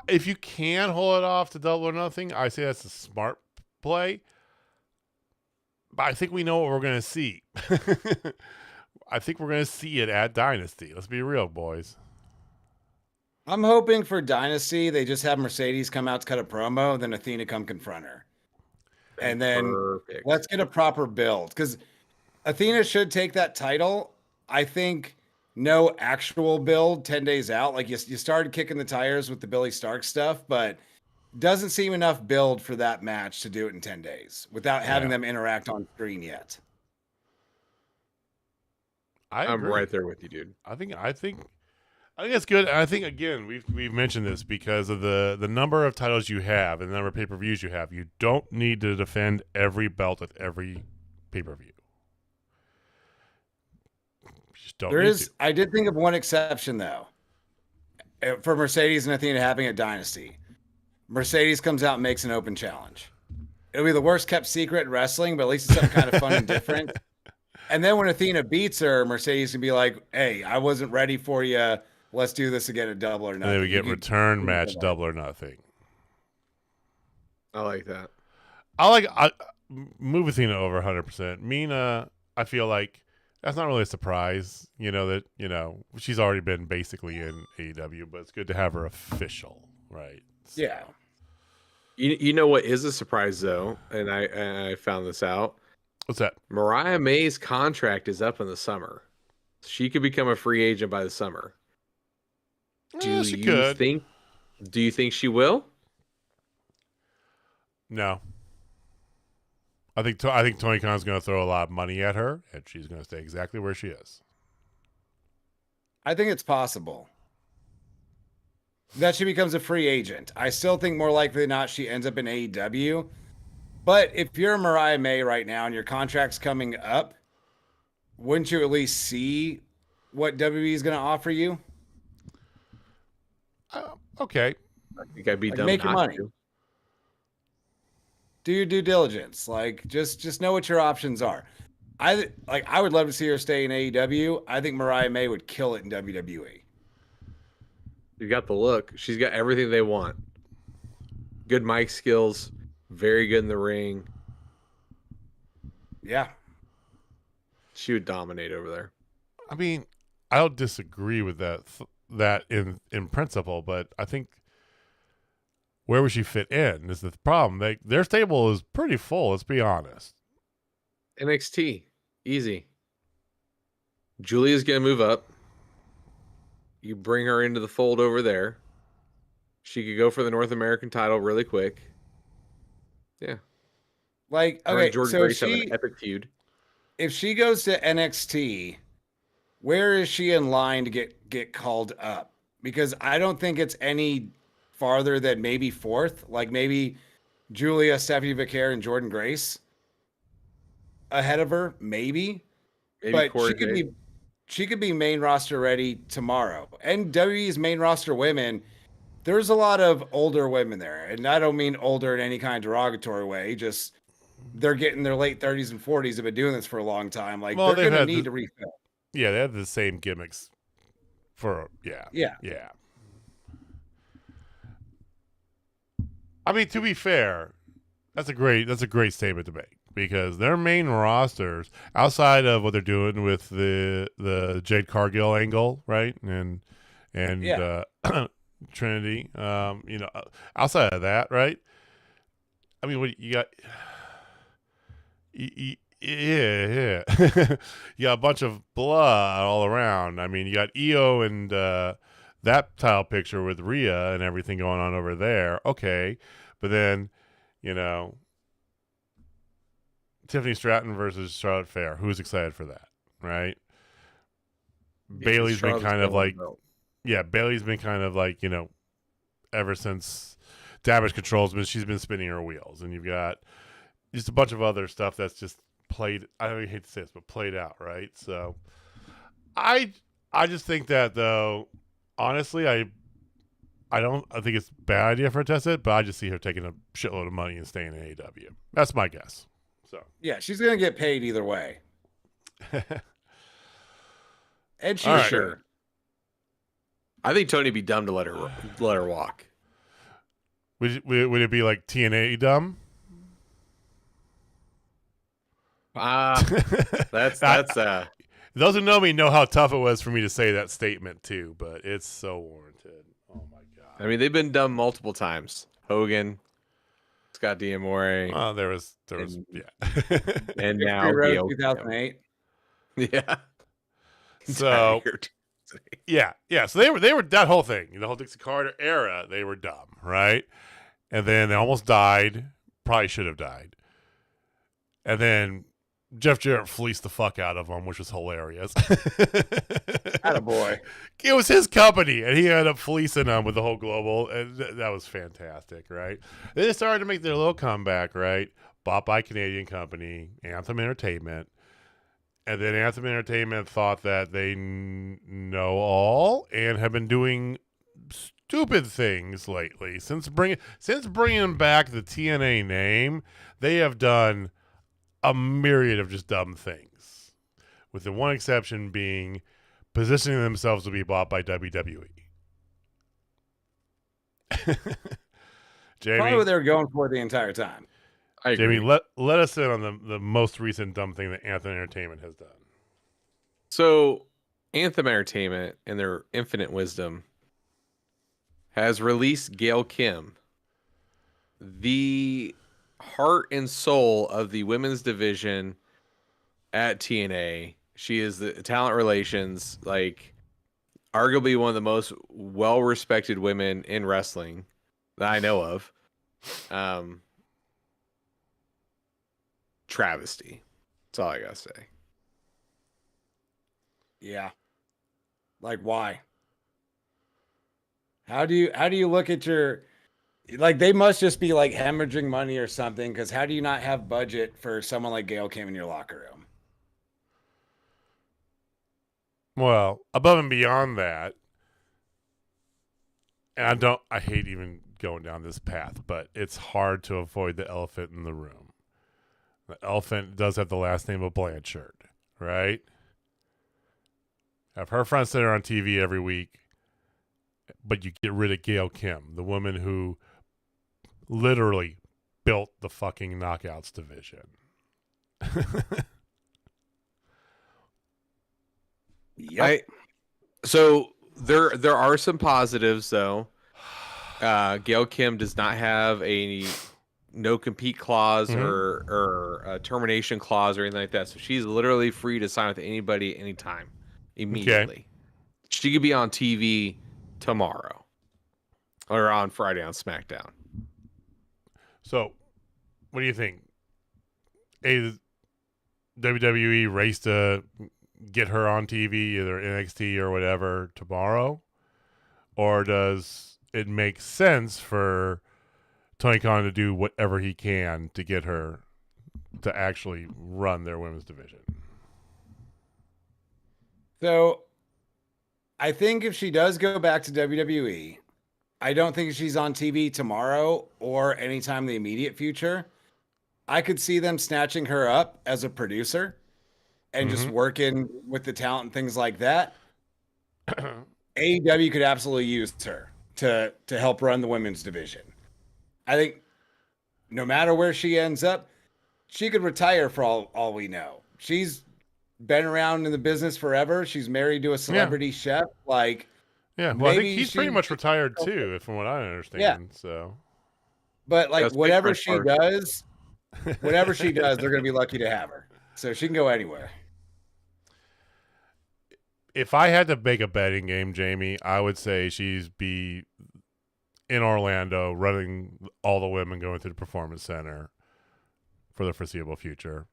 if you can hold it off to Double or Nothing, I say that's a smart play. But I think we know what we're going to see. I think we're going to see it at Dynasty. Let's be real, boys. I'm hoping for Dynasty, they just have Mercedes come out to cut a promo, and then Athena come confront her. And then Perfect. let's get a proper build. Because Athena should take that title. I think no actual build 10 days out. Like you started kicking the tires with the Billy Stark stuff, but doesn't seem enough build for that match to do it in 10 days without having them interact on screen yet. I'm right there with you, dude. I think it's good. I think again we've mentioned this because of the number of titles you have and the number of pay-per-views you have. You don't need to defend every belt at every pay-per-view. You just don't. I did think of one exception though, for Mercedes and Athena having a Dynasty. Mercedes comes out and makes an open challenge. It'll be the worst kept secret in wrestling, but at least it's something kind of fun and different. And then when Athena beats her, Mercedes can be like, "Hey, I wasn't ready for you. Let's do this again at Double or Nothing." And then we get return match Double or Nothing. I like that. I move Athena over 100%. Mina, I feel like that's not really a surprise. She's already been basically in AEW, but it's good to have her official, right? So. Yeah. You know what is a surprise though, and I found this out. What's that? Mariah May's contract is up in the summer. She could become a free agent by the summer. Do you think she will? No. I think Tony Khan's going to throw a lot of money at her, and she's going to stay exactly where she is. I think it's possible that she becomes a free agent. I still think more likely than not she ends up in AEW. But if you're Mariah May right now and your contract's coming up, wouldn't you at least see what WWE is going to offer you? Okay. I think I'd be dumb make your not money. to. Do your due diligence. Like just know what your options are. I would love to see her stay in AEW. I think Mariah May would kill it in WWE. You got the look. She's got everything they want. Good mic skills. Very good in the ring. Yeah. She would dominate over there. I mean, I don't disagree with that in principle, but I think where would she fit in is the problem. Their stable is pretty full, let's be honest. NXT. Easy. Julia's going to move up. You bring her into the fold over there. She could go for the North American title really quick. Yeah. Like, Her okay, and Jordan so Grace have an epic feud. if she goes to NXT, where is she in line to get called up? Because I don't think it's any farther than maybe fourth, like maybe Julia, Stephanie Vicaire, and Jordan Grace ahead of her, maybe. But she could be main roster ready tomorrow. And WWE's main roster women, there's a lot of older women there. And I don't mean older in any kind of derogatory way. Just they're getting their late 30s and 40s, have been doing this for a long time. Like, they're going to need to refill. Yeah, they have the same gimmicks for, yeah. I mean, to be fair, that's a great statement to make because their main rosters, outside of what they're doing with the Jade Cargill angle, right, and Trinity, outside of that, right? I mean, what you got? Yeah. You got a bunch of blood all around. I mean, you got Io and that tile picture with Rhea and everything going on over there. Okay. But then, Tiffany Stratton versus Charlotte Flair. Who's excited for that, right? Bailey's been kind of like, Bailey's been kind of like, ever since Damage Control's been, she's been spinning her wheels. And you've got just a bunch of other stuff that's just played, I don't even hate to say this, but played out, right? So I just think that, though, honestly, I think it's a bad idea for her to test it, but I just see her taking a shitload of money and staying in AEW. That's my guess. So yeah, she's gonna get paid either way. And she's right. sure. I think Tony would be dumb to let her walk. Would it be like TNA dumb? That's Those who know me know how tough it was for me to say that statement too, but it's so warranted. Oh my god! I mean, they've been dumb multiple times. Hogan, Scott D'Amore. Oh, there was, yeah. And now 2008. Yeah. So yeah. So they were that whole thing, the whole Dixie Carter era. They were dumb, right? And then they almost died. Probably should have died. And then Jeff Jarrett fleeced the fuck out of him, which was hilarious. Attaboy. It was his company, and he ended up fleecing them with the whole global, and that was fantastic, right? They started to make their little comeback, right? Bought by a Canadian company, Anthem Entertainment. And then Anthem Entertainment thought that they know all and have been doing stupid things lately. Since bringing back the TNA name, they have done a myriad of just dumb things, with the one exception being positioning themselves to be bought by WWE. Jamie, Probably what they were going for the entire time. Jamie, let us in on the most recent dumb thing that Anthem Entertainment has done. So, Anthem Entertainment, in their infinite wisdom, has released Gail Kim, the heart and soul of the women's division at TNA. She is the talent relations, like arguably one of the most well-respected women in wrestling that I know of. Travesty. That's all I gotta say. Yeah. Like, why? How do you look at your, like, they must just be like hemorrhaging money or something, because how do you not have budget for someone like Gail Kim in your locker room? Well, above and beyond that, and I hate even going down this path, but it's hard to avoid the elephant in the room. The elephant does have the last name of Blanchard, right? Have her front center on TV every week, but you get rid of Gail Kim, the woman who literally built the fucking Knockouts division. Yep. So there are some positives though. Gail Kim does not have a no compete clause or a termination clause or anything like that. So she's literally free to sign with anybody anytime, immediately. Okay. She could be on TV tomorrow or on Friday on SmackDown. So, what do you think? WWE race to get her on TV, either NXT or whatever, tomorrow? Or does it make sense for Tony Khan to do whatever he can to get her to actually run their women's division? So, I think if she does go back to WWE, I don't think she's on TV tomorrow or anytime in the immediate future. I could see them snatching her up as a producer and just working with the talent and things like that. AEW could absolutely use her to help run the women's division. I think no matter where she ends up, she could retire for all we know. She's been around in the business forever. She's married to a celebrity chef. Like, yeah. Well, I think maybe he's pretty much retired okay. too, from what I understand. Yeah. So, But like That's big whatever Chris she Parker. does, they're gonna be lucky to have her. So she can go anywhere. if I had to make a betting game, Jamie, I would say she's be in Orlando running all the women going through the Performance Center for the foreseeable future.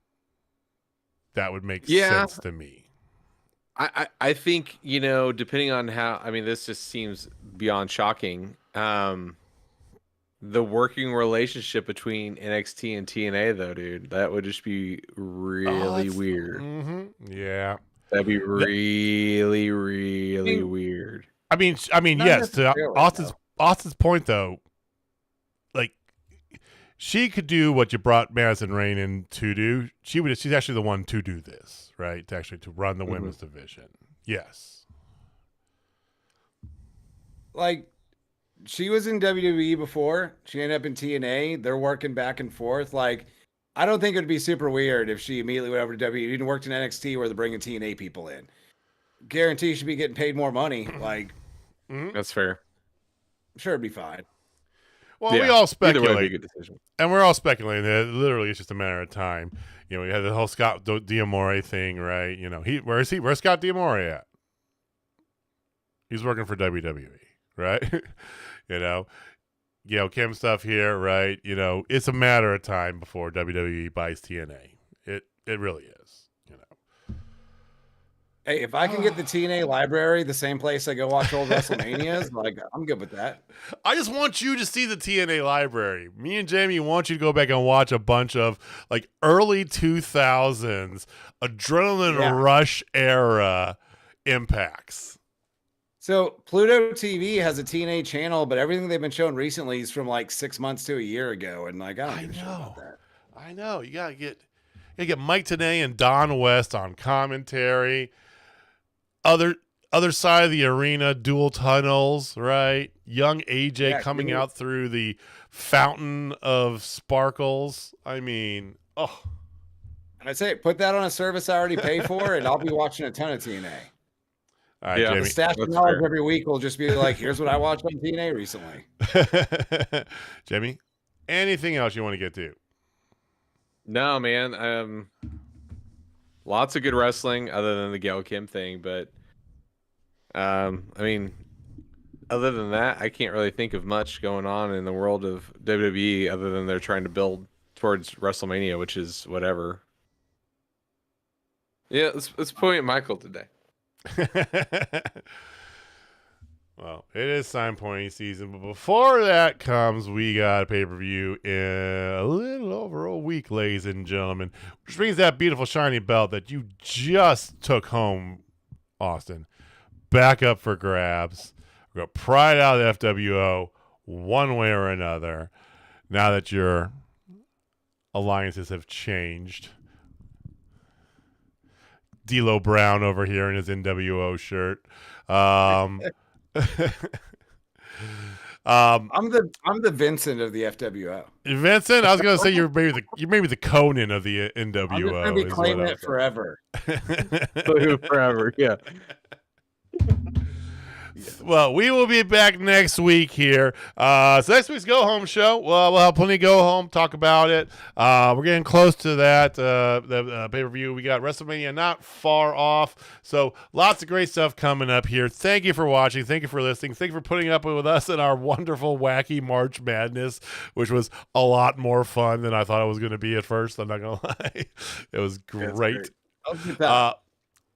That would make sense to me. I think, depending on how, I mean, this just seems beyond shocking. The working relationship between NXT and TNA, though, dude, that would just be really weird. Mm-hmm. Yeah. That'd be really, really weird. I mean, Not yes, to necessarily, Austin's point, though, like, she could do what you brought Madison Rayne in to do. She's actually the one to do this, right? To run the women's division. Yes. Like, she was in WWE before. She ended up in TNA. They're working back and forth. Like, I don't think it would be super weird if she immediately went over to WWE and worked in NXT where they're bringing TNA people in. Guarantee she'd be getting paid more money. Like, That's fair. I'm sure it'd be fine. Well, we all speculate. Either way, would be a good decision. And we're all speculating that literally it's just a matter of time. We had the whole Scott D'Amore thing, right? Where's Scott D'Amore at? He's working for WWE, right? Kim stuff here, right? It's a matter of time before WWE buys TNA. It really is. Hey, if I can get the TNA library, the same place I go watch old WrestleManias, like, I'm good with that. I just want you to see the TNA library. Me and Jamie want you to go back and watch a bunch of like early 2000s adrenaline rush era impacts. So Pluto TV has a TNA channel, but everything they've been showing recently is from like 6 months to a year ago, and like I don't give a shit about that. I know. You gotta get Mike Tenay and Don West on commentary. Other side of the arena, dual tunnels, right? Young AJ coming out through the fountain of sparkles. I mean, And I say, put that on a service I already pay for, and I'll be watching a ton of TNA. All right, Jamie. The stash of knowledge every week will just be like, here's what I watched on TNA recently. Jamie, anything else you want to get to? No, man. Lots of good wrestling other than the Gail Kim thing, but I mean, other than that, I can't really think of much going on in the world of WWE other than they're trying to build towards WrestleMania, which is whatever. Yeah, let's point at Michael today. Well, it is sign pointing season, but before that comes, we got a pay-per-view in a little over a week, ladies and gentlemen, which brings that beautiful shiny belt that you just took home, Austin, back up for grabs. We're going to pry it out of the FWO one way or another now that your alliances have changed. D'Lo Brown over here in his NWO shirt. I'm the Vincent of the FWO. Vincent, I was gonna say you're maybe the Conan of the NWO. I'm just gonna be claiming it forever. Forever, yeah. Well, we will be back next week here. So next week's Go Home show. We'll have plenty of Go Home, talk about it. We're getting close to that, the pay-per-view. We got WrestleMania not far off. So lots of great stuff coming up here. Thank you for watching. Thank you for listening. Thank you for putting up with us in our wonderful, wacky March Madness, which was a lot more fun than I thought it was going to be at first. I'm not going to lie. It was great.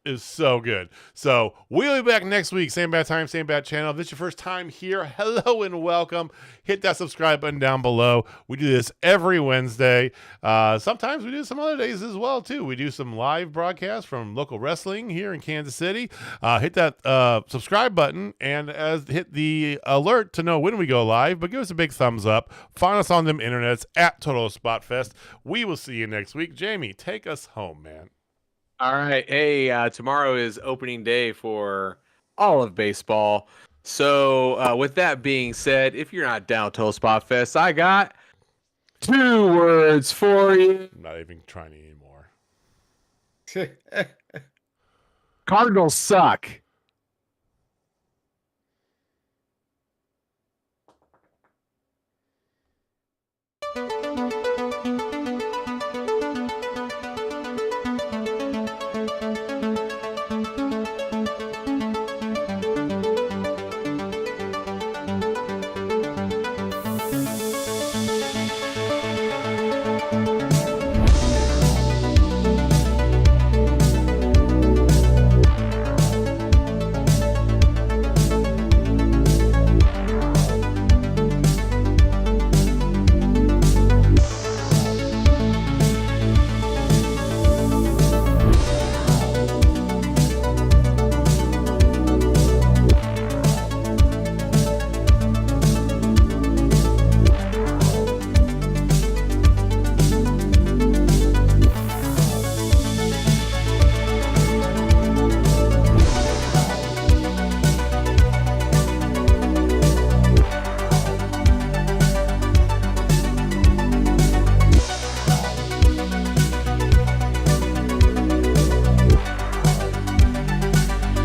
Is so good. So we'll be back next week. Same bad time, same bad channel. If this is your first time here, hello and welcome. Hit that subscribe button down below. We do this every Wednesday. Sometimes we do some other days as well, too. We do some live broadcasts from local wrestling here in Kansas City. Hit that subscribe button and hit the alert to know when we go live. But give us a big thumbs up. Find us on them internets at Total Spotfest. We will see you next week. Jamie, take us home, man. All right. Hey, tomorrow is opening day for all of baseball. So with that being said, if you're not down till Spotfest, I got 2 words for you. I'm not even trying anymore. Cardinals suck.